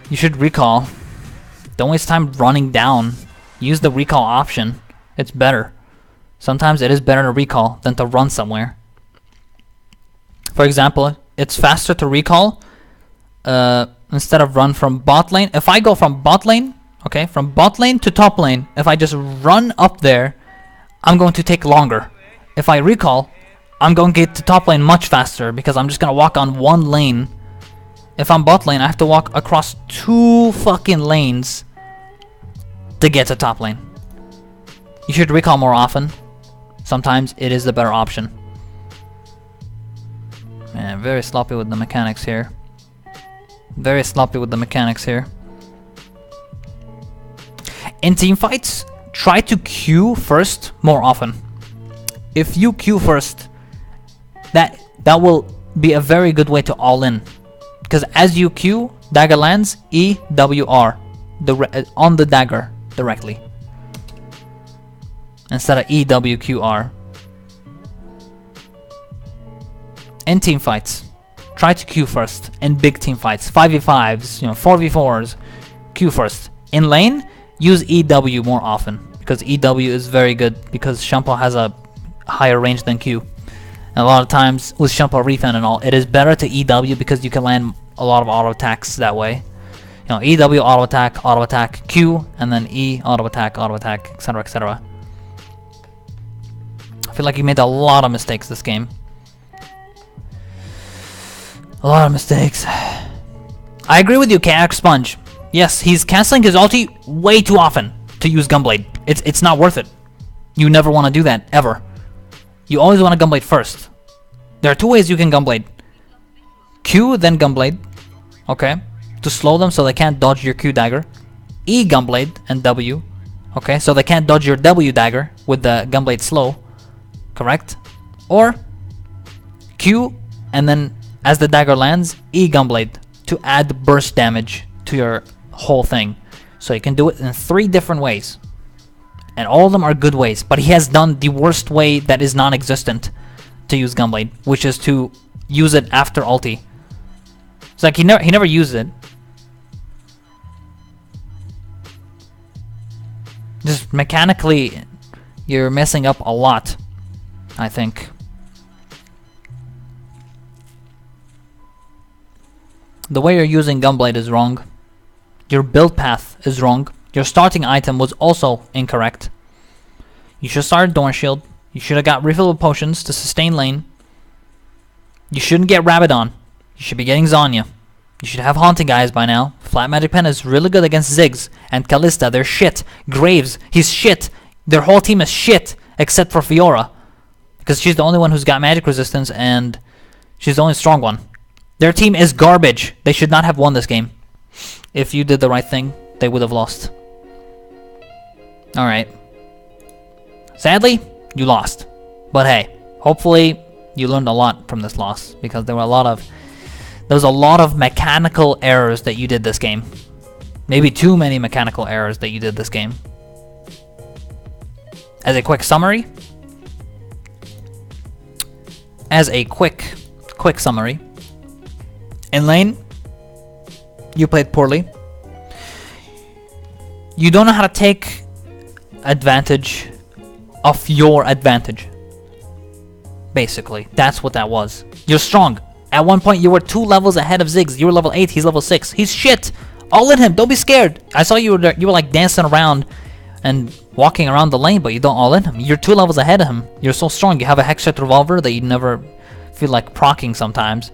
you should recall. Don't waste time running down. Use the recall option. It's better. Sometimes it is better to recall than to run somewhere. For example, it's faster to recall instead of run from bot lane. If I go from bot lane, okay, from bot lane to top lane, if I just run up there, I'm going to take longer. If I recall, I'm going to get to top lane much faster because I'm just going to walk on one lane. If I'm bot lane, I have to walk across 2 fucking lanes to get to top lane. You should recall more often. Sometimes it is the better option. Man, very sloppy with the mechanics here. Very sloppy with the mechanics here. In team fights, try to Q first more often. If you Q first, that will be a very good way to all in. Because as you Q, dagger lands, E, W, R on the dagger directly. Instead of E, W, Q, R. In team fights, try to Q first. In big team fights, 5v5s, 4v4s, Q first. In lane, use EW more often. Because EW is very good because Shampoo has a higher range than Q. And a lot of times with Shampoo Refund and all, it is better to EW because you can land a lot of auto attacks that way. EW auto attack, Q, and then E auto attack, etc, etc. I feel like you made a lot of mistakes this game. A lot of mistakes. I agree with you, KX Sponge. Yes, he's canceling his ulti way too often to use Gunblade. It's not worth it. You never want to do that, ever. You always want to Gunblade first. There are two ways you can Gunblade. Q, then Gunblade. Okay. To slow them so they can't dodge your Q dagger. E Gunblade and W. Okay, so they can't dodge your W dagger with the Gunblade slow. Correct? Or Q, and then as the dagger lands, E Gunblade to add burst damage to your whole thing. So you can do it in 3 different ways. And all of them are good ways, but he has done the worst way that is non-existent to use Gunblade, which is to use it after ulti. It's like he never used it. Just mechanically, you're messing up a lot, I think. The way you're using Gunblade is wrong. Your build path is wrong. Your starting item was also incorrect. You should start Dorn Shield. You should have got refillable potions to sustain lane. You shouldn't get Rabadon. You should be getting Zanya. You should have Haunting Eyes by now. Flat Magic Pen is really good against Ziggs and Kalista. They're shit. Graves, he's shit. Their whole team is shit except for Fiora. Because she's the only one who's got magic resistance and she's the only strong one. Their team is garbage. They should not have won this game. If you did the right thing, they would have lost. Alright. Sadly, you lost. But hey, hopefully you learned a lot from this loss. Because there was a lot of mechanical errors that you did this game. Maybe too many mechanical errors that you did this game. As a quick summary. In lane, you played poorly. You don't know how to take advantage of your advantage. Basically, that's what that was. You're strong. At one point, you were 2 levels ahead of Ziggs. You were level 8, he's level 6. He's shit. All in him. Don't be scared. I saw you were there, you were like dancing around and walking around the lane, but you don't all in him. You're 2 levels ahead of him. You're so strong. You have a Hexshot Revolver that you never feel like proccing sometimes.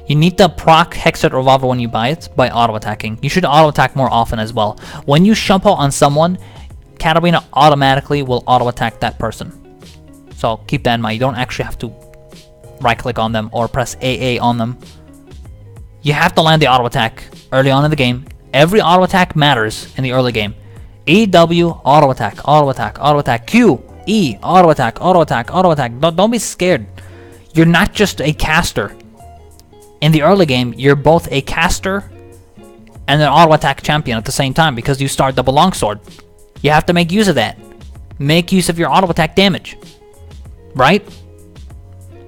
You need to proc Hexshot Revolver when you buy it by auto-attacking. You should auto-attack more often as well. When you Shampoo on someone, Katarina automatically will auto-attack that person. So keep that in mind. You don't actually have to right-click on them or press AA on them. You have to land the auto-attack early on in the game. Every auto-attack matters in the early game. EW, auto-attack, auto-attack, auto-attack. Q, E, auto-attack, auto-attack, auto-attack. Don't be scared. You're not just a caster. In the early game, you're both a caster and an auto-attack champion at the same time because you start double longsword. You have to make use of that. Make use of your auto-attack damage. Right?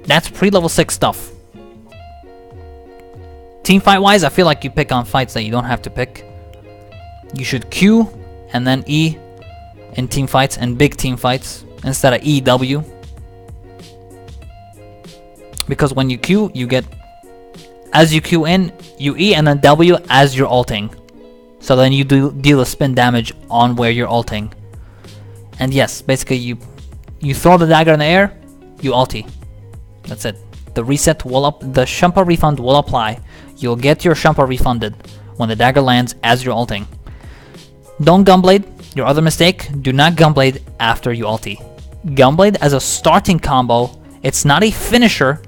That's pre-level 6 stuff. Team fight-wise, I feel like you pick on fights that you don't have to pick. You should Q and then E in team fights and big team fights instead of EW. Because when you Q, you get... As you Q in, you E and then W as you're ulting. So then you deal a spin damage on where you're ulting. And yes, basically you throw the dagger in the air, you ulti. That's it. The reset will the Shampoo refund will apply. You'll get your Shampoo refunded when the dagger lands as you're ulting. Don't Gunblade. Your other mistake, do not Gunblade after you ulti. Gunblade as a starting combo, it's not a finisher,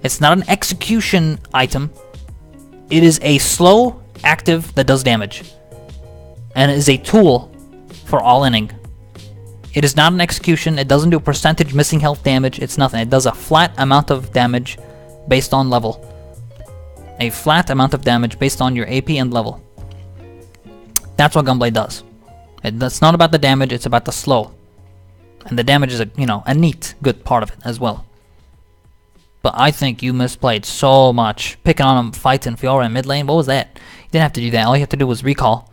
it's not an execution item. It is a slow active that does damage. And it is a tool for all-inning. It is not an execution, it doesn't do percentage missing health damage, it's nothing. It does a flat amount of damage based on level. A flat amount of damage based on your AP and level. That's what Gunblade does. It's not about the damage, it's about the slow. And the damage is a neat, good part of it as well. But I think you misplayed so much. Picking on him, fighting Fiora in mid lane, what was that? You didn't have to do that, all you have to do was recall.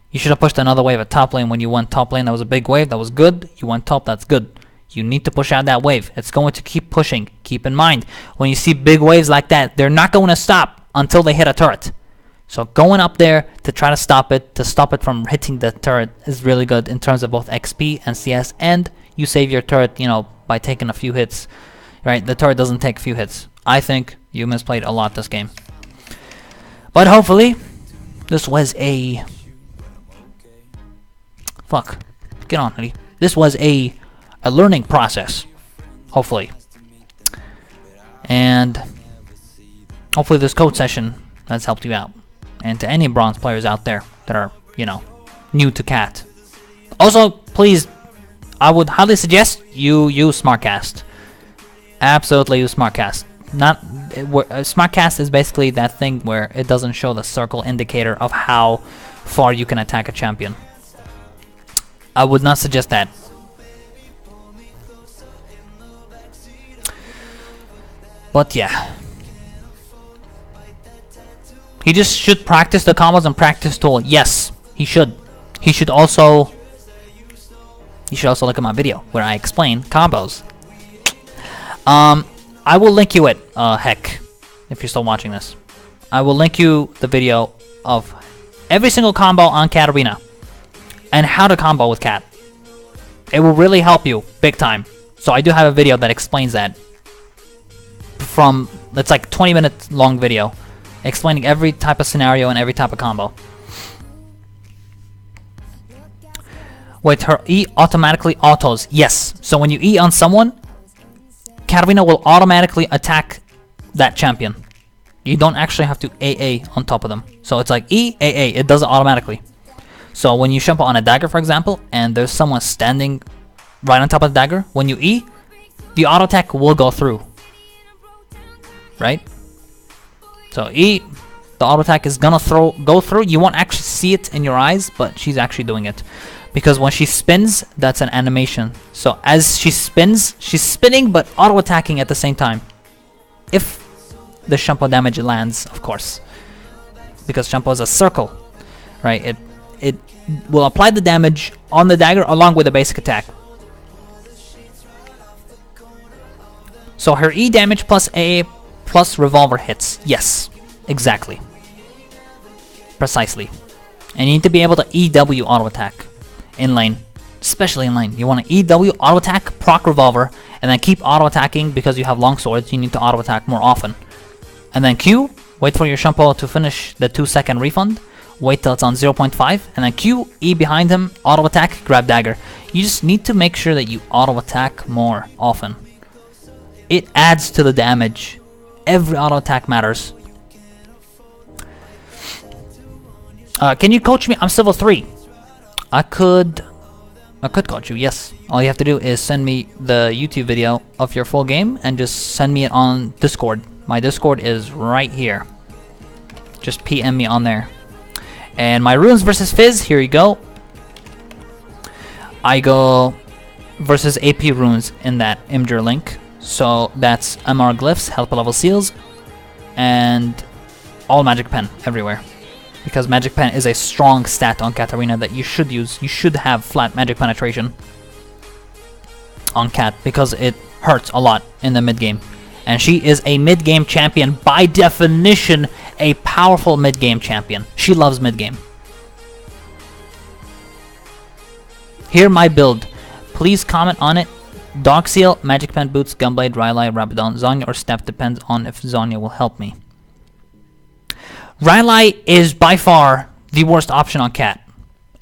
You should have pushed another wave at top lane when you went top lane. That was a big wave, that was good. You went top, that's good. You need to push out that wave. It's going to keep pushing. Keep in mind, when you see big waves like that, they're not going to stop until they hit a turret. So going up there to try to stop it from hitting the turret is really good in terms of both XP and CS, and you save your turret, by taking a few hits. Right? The turret doesn't take a few hits. I think you misplayed a lot this game. But hopefully, this was a... Fuck. Get on, honey. This was a learning process. Hopefully. And hopefully this code session has helped you out. And to any bronze players out there that are, new to Cat. Also, please, I would highly suggest you use SmartCast. Absolutely use SmartCast. SmartCast is basically that thing where it doesn't show the circle indicator of how far you can attack a champion. I would not suggest that. But yeah. He just should practice the combos and practice tool. Yes, he should. He should also look at my video where I explain combos. I will link you it, Heck, if you're still watching this. I will link you the video of every single combo on Katarina and how to combo with Cat. It will really help you big time. So I do have a video that explains that. It's like 20 minutes long video explaining every type of scenario and every type of combo. Wait, her E automatically autos. Yes. So when you E on someone, Katarina will automatically attack that champion. You don't actually have to AA on top of them. So it's like E, AA. It does it automatically. So when you jump on a dagger, for example, and there's someone standing right on top of the dagger, when you E, the auto attack will go through. Right? So E, the auto attack is gonna go through. You won't actually see it in your eyes, but she's actually doing it. Because when she spins, that's an animation. So as she spins, she's spinning but auto attacking at the same time. If the shampoo damage lands, of course. Because shampoo is a circle. Right? It will apply the damage on the dagger along with the basic attack. So her E damage plus AA plus revolver hits. Yes, exactly. Precisely. And you need to be able to EW auto attack in lane. Especially in lane. You want to EW auto attack, proc revolver, and then keep auto attacking because you have long swords. You need to auto attack more often. And then Q, wait for your shampoo to finish the 2-second refund. Wait till it's on 0.5, and then Q, E behind him, auto attack, grab dagger. You just need to make sure that you auto attack more often. It adds to the damage. Every auto attack matters. Can you coach me? I'm Civil 3. I could coach you, yes. All you have to do is send me the YouTube video of your full game and just send me it on Discord. My Discord is right here. Just PM me on there. And my runes versus Fizz, here you go. I go versus AP runes in that Imgur link. So that's MR glyphs, help level seals, and all magic pen everywhere. Because magic pen is a strong stat on Katarina that you should use. You should have flat magic penetration on Cat because it hurts a lot in the mid game. And she is a mid game champion, by definition, a powerful mid game champion. She loves mid game. Here my build. Please comment on it. Dog Seal, Magic Pen Boots, Gunblade, Rylai, Rabadon, Zhonya, or Steph, depends on if Zhonya will help me. Rylai is by far the worst option on Cat.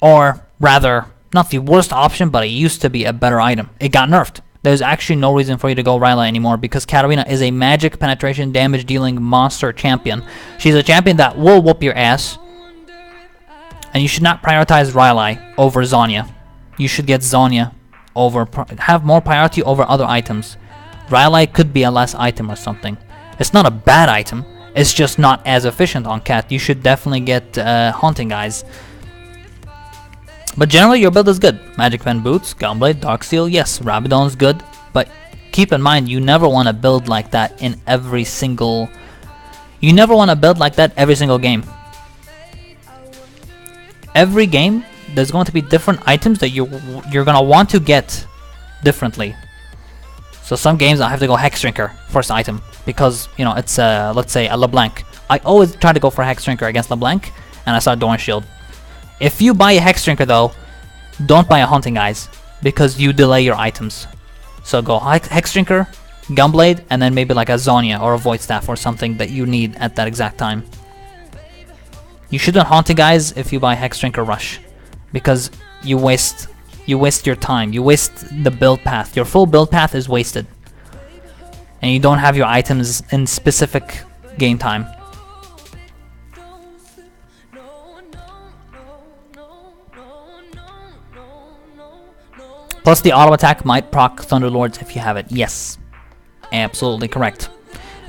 Or rather, not the worst option, but it used to be a better item. It got nerfed. There's actually no reason for you to go Rylai anymore because Katarina is a magic penetration damage dealing monster champion. She's a champion that will whoop your ass. And you should not prioritize Rylai over Zhonya. You should get Zhonya over, have more priority over other items. Rylai could be a less item or something. It's not a bad item. It's just not as efficient on Cat. You should definitely get Haunting Eyes. But generally your build is good. Magic Pen Boots, Gunblade, Darksteel, yes, Rabadon's good. But keep in mind, you never want to build like that in every single... You never want to build like that every single game. Every game, there's going to be different items that you're going to want to get differently. So some games I have to go Hex Drinker, first item. Because, you know, it's, let's say, a LeBlanc. I always try to go for Hex Drinker against LeBlanc, and I start Dorn Shield. If you buy a Hex Drinker though, don't buy a Haunting Eyes, because you delay your items. So go Hex Drinker, Gunblade, and then maybe like a Zhonya or a Void Staff or something that you need at that exact time. You shouldn't Haunting Eyes if you buy Hex Drinker Rush, because you waste your time, you waste the build path. Your full build path is wasted. And you don't have your items in specific game time. Plus the auto attack might proc Thunderlords if you have it. Yes, absolutely correct.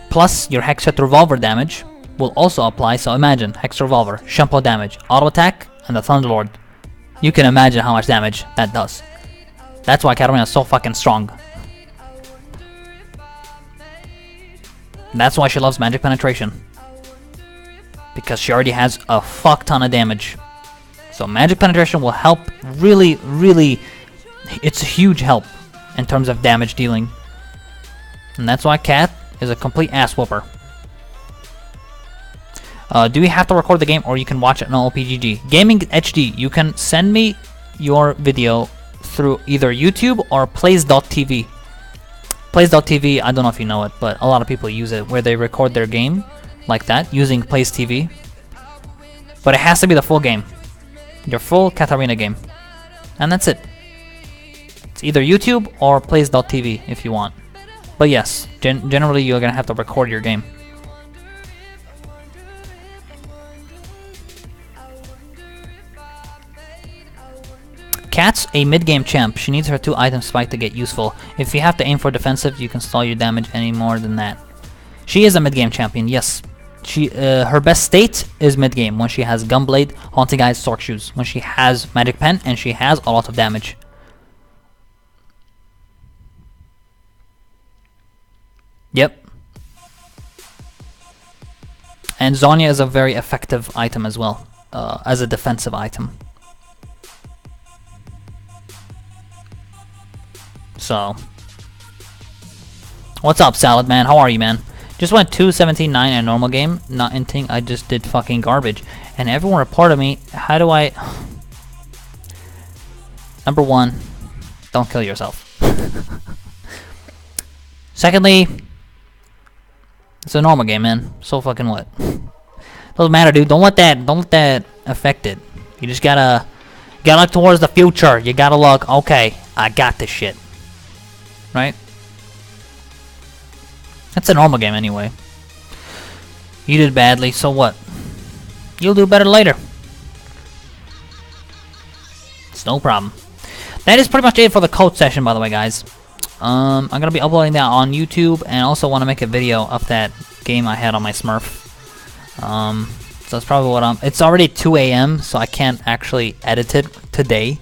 Plus your Hexshot Revolver damage will also apply. So imagine Hex Revolver, Shampoo damage, auto attack, and the Thunderlord. You can imagine how much damage that does. That's why Katarina is so fucking strong. That's why she loves Magic Penetration. Because she already has a fuck ton of damage. So Magic Penetration will help really, really... It's a huge help in terms of damage dealing. And that's why Cat is a complete ass whooper. Do we have to record the game or you can watch it on OPGG? Gaming HD, you can send me your video through either YouTube or Plays.tv. Plays.tv, I don't know if you know it, but a lot of people use it where they record their game like that using Plays TV. But it has to be the full game. Your full Katarina game. And that's it. It's either YouTube or Plays.tv if you want. But yes, generally you're gonna have to record your game. Cat's a mid-game champ. She needs her 2-item spike to get useful. If you have to aim for defensive, you can stall your damage any more than that. She is a mid-game champion, yes. Her best state is mid-game when she has Gunblade, Haunting Eyes, Sork Shoes. When she has Magic Pen and she has a lot of damage. Yep. And Zhonya is a very effective item as well, as a defensive item. So, what's up, Salad Man? How are you, man? Just went 2-17-9 in a normal game. Not inting, I just did fucking garbage. And everyone reported me. How do I... Number one, don't kill yourself. Secondly, it's a normal game, man. So fucking what? Doesn't matter, dude. Don't let that affect it. You just gotta look towards the future. You gotta look, okay, I got this shit. Right? That's a normal game anyway. You did badly, so what? You'll do better later. It's no problem. That is pretty much it for the code session, by the way, guys. I'm gonna be uploading that on YouTube, and also want to make a video of that game I had on my Smurf. So that's probably what it's already 2 AM, so I can't actually edit it today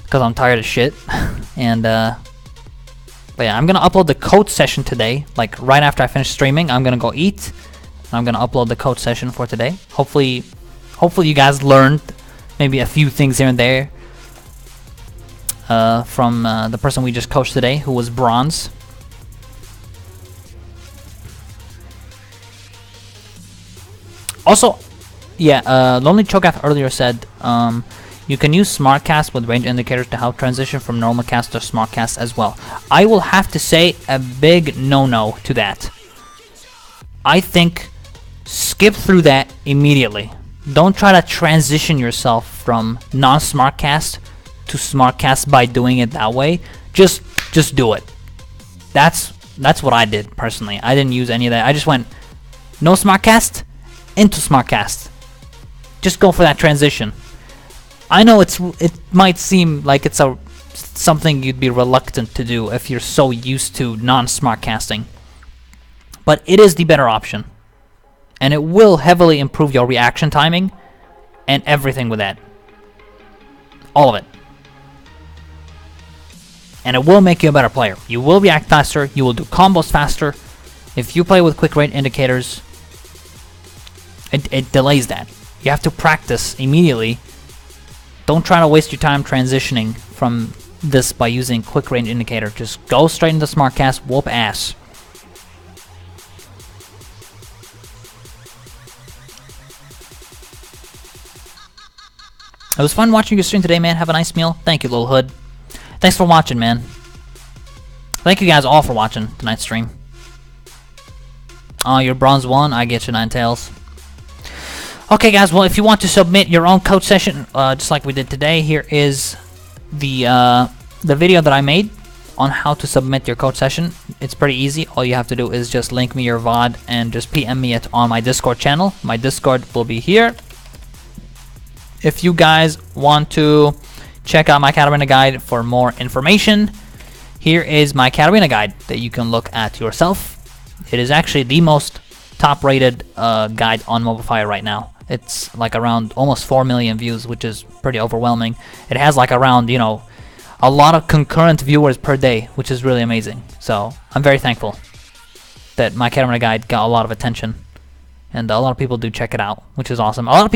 because I'm tired of shit. And but yeah, I'm gonna upload the code session today, like right after I finish streaming. I'm gonna go eat, and I'm gonna upload the code session for today. Hopefully you guys learned maybe a few things here and there from the person we just coached today, who was bronze. Also, yeah, Lonely Cho'Gath earlier said you can use SmartCast with range indicators to help transition from normal cast to SmartCast as well. I will have to say a big no-no to that. I think skip through that immediately. Don't try to transition yourself from non-SmartCast to smartcast by doing it that way, just do it. That's what I did personally. I didn't use any of that. I just went no smartcast into smartcast. Just go for that transition. I know it might seem like it's something you'd be reluctant to do if you're so used to non-smart casting, but it is the better option, and it will heavily improve your reaction timing and everything with that. All of it. And it will make you a better player. You will react faster, you will do combos faster. If you play with quick rate indicators, it delays that. You have to practice immediately. Don't try to waste your time transitioning from this by using quick range indicator. Just go straight into smartcast, whoop ass. It was fun watching your stream today, man. Have a nice meal. Thank you, little hood. Thanks for watching, man. Thank you guys all for watching tonight's stream. Oh, you're bronze 1. I get you, Nine Tails. Okay, guys. Well, if you want to submit your own coach session, just like we did today, here is the video that I made on how to submit your coach session. It's pretty easy. All you have to do is just link me your VOD and just PM me it on my Discord channel. My Discord will be here. If you guys want to check out my Katarina guide for more information, here is my Katarina guide that you can look at yourself. It is actually the most top-rated guide on MobiFire right now. It's like around almost 4 million views, which is pretty overwhelming. It has like around, you know, a lot of concurrent viewers per day, which is really amazing. So I'm very thankful that my Katarina guide got a lot of attention. And a lot of people do check it out, which is awesome. A lot of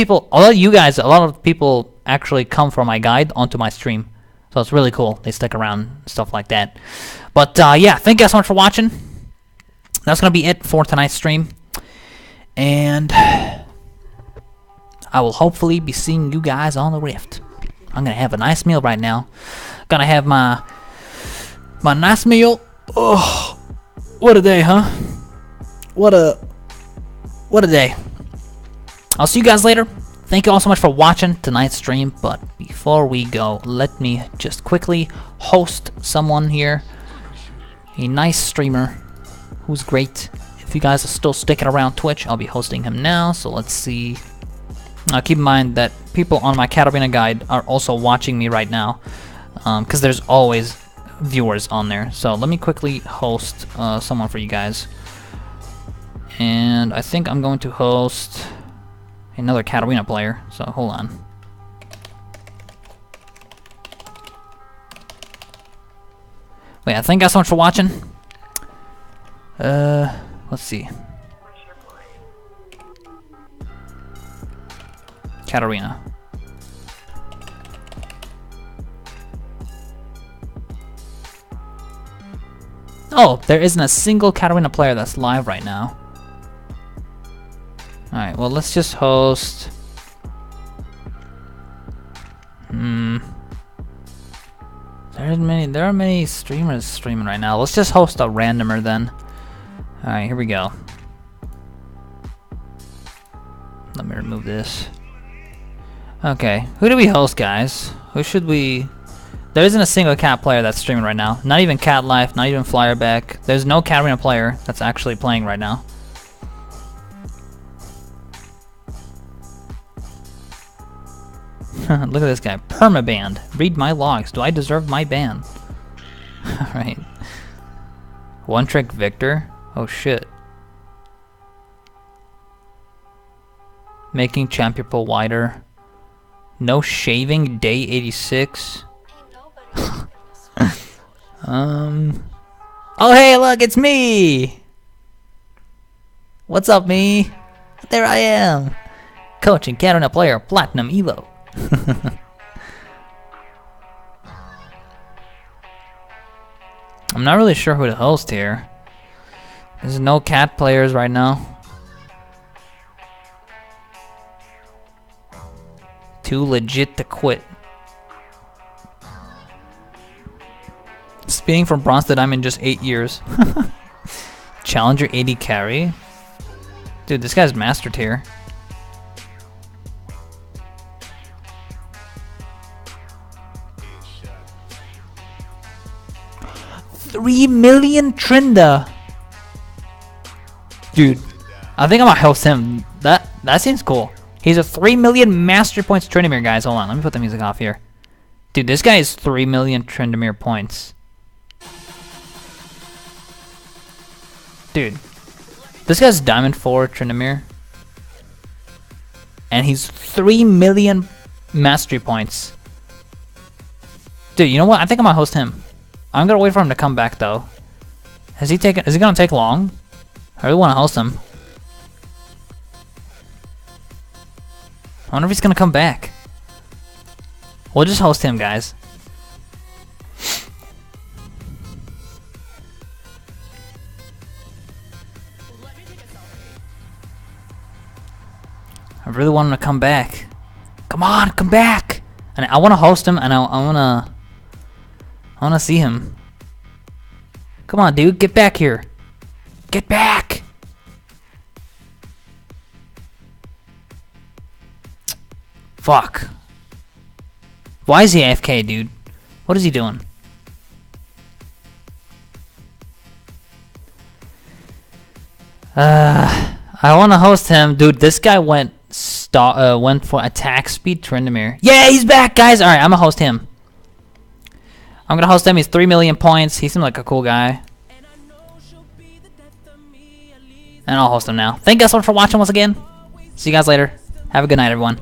people actually come from my guide onto my stream. So it's really cool. They stick around, stuff like that. But yeah, thank you guys so much for watching. That's going to be it for tonight's stream. And I will hopefully be seeing you guys on the Rift. I'm going to have a nice meal right now. Going to have my nice meal. Oh, what a day, huh? What a day. I'll see you guys later. Thank you all so much for watching tonight's stream, but before we go, let me just quickly host someone here. A nice streamer who's great. If you guys are still sticking around Twitch, I'll be hosting him now, so let's see. Keep in mind that people on my Katarina guide are also watching me right now, because there's always viewers on there. So let me quickly host someone for you guys. And I think I'm going to host another Katarina player, so hold on. Wait, I thank you guys so much for watching. Let's see. Katarina. Oh, there isn't a single Katarina player that's live right now. Alright, well, let's just host... There are many streamers streaming right now. Let's just host a randomer then. Alright, here we go. Let me remove this. Okay, who do we host, guys? Who should we... There isn't a single cat player that's streaming right now. Not even Cat Life, not even Flyerbeklol. There's no Katarina player that's actually playing right now. Look at this guy. Permabanned. Read my logs. Do I deserve my ban? Alright. One Trick Victor? Oh shit. Making champion pool wider. No shaving day 86. Oh hey, look, it's me! What's up, me? There I am! Coaching Katarina player, Platinum Elo. I'm not really sure who to host here. There's no cat players right now. Too legit to quit. Speeding from bronze to diamond in just 8 years. Challenger 80 carry. Dude, this guy's master tier. 3 million Trinda. Dude, I think I'm gonna host him. That seems cool. He's a 3 million mastery points Tryndamere, guys. Hold on, let me put the music off here. Dude, this guy is 3 million Tryndamere points. Dude, this guy's Diamond 4 Tryndamere. And he's 3 million mastery points. Dude, you know what? I think I'm gonna host him. I'm gonna wait for him to come back though. Is he gonna take long? I really wanna host him. I wonder if he's gonna come back. We'll just host him, guys. I really want him to come back. Come on, come back! And I want to host him, and I want to see him. Come on, dude, get back here. Get back! Fuck. Why is he AFK, dude? What is he doing? I want to host him, dude. This guy went for attack speed Tryndamere. Yeah, he's back, guys. All right, I'm gonna host him. I'm gonna host him. He's 3 million points. He seemed like a cool guy. And I'll host him now. Thank you guys so much for watching once again. See you guys later. Have a good night, everyone.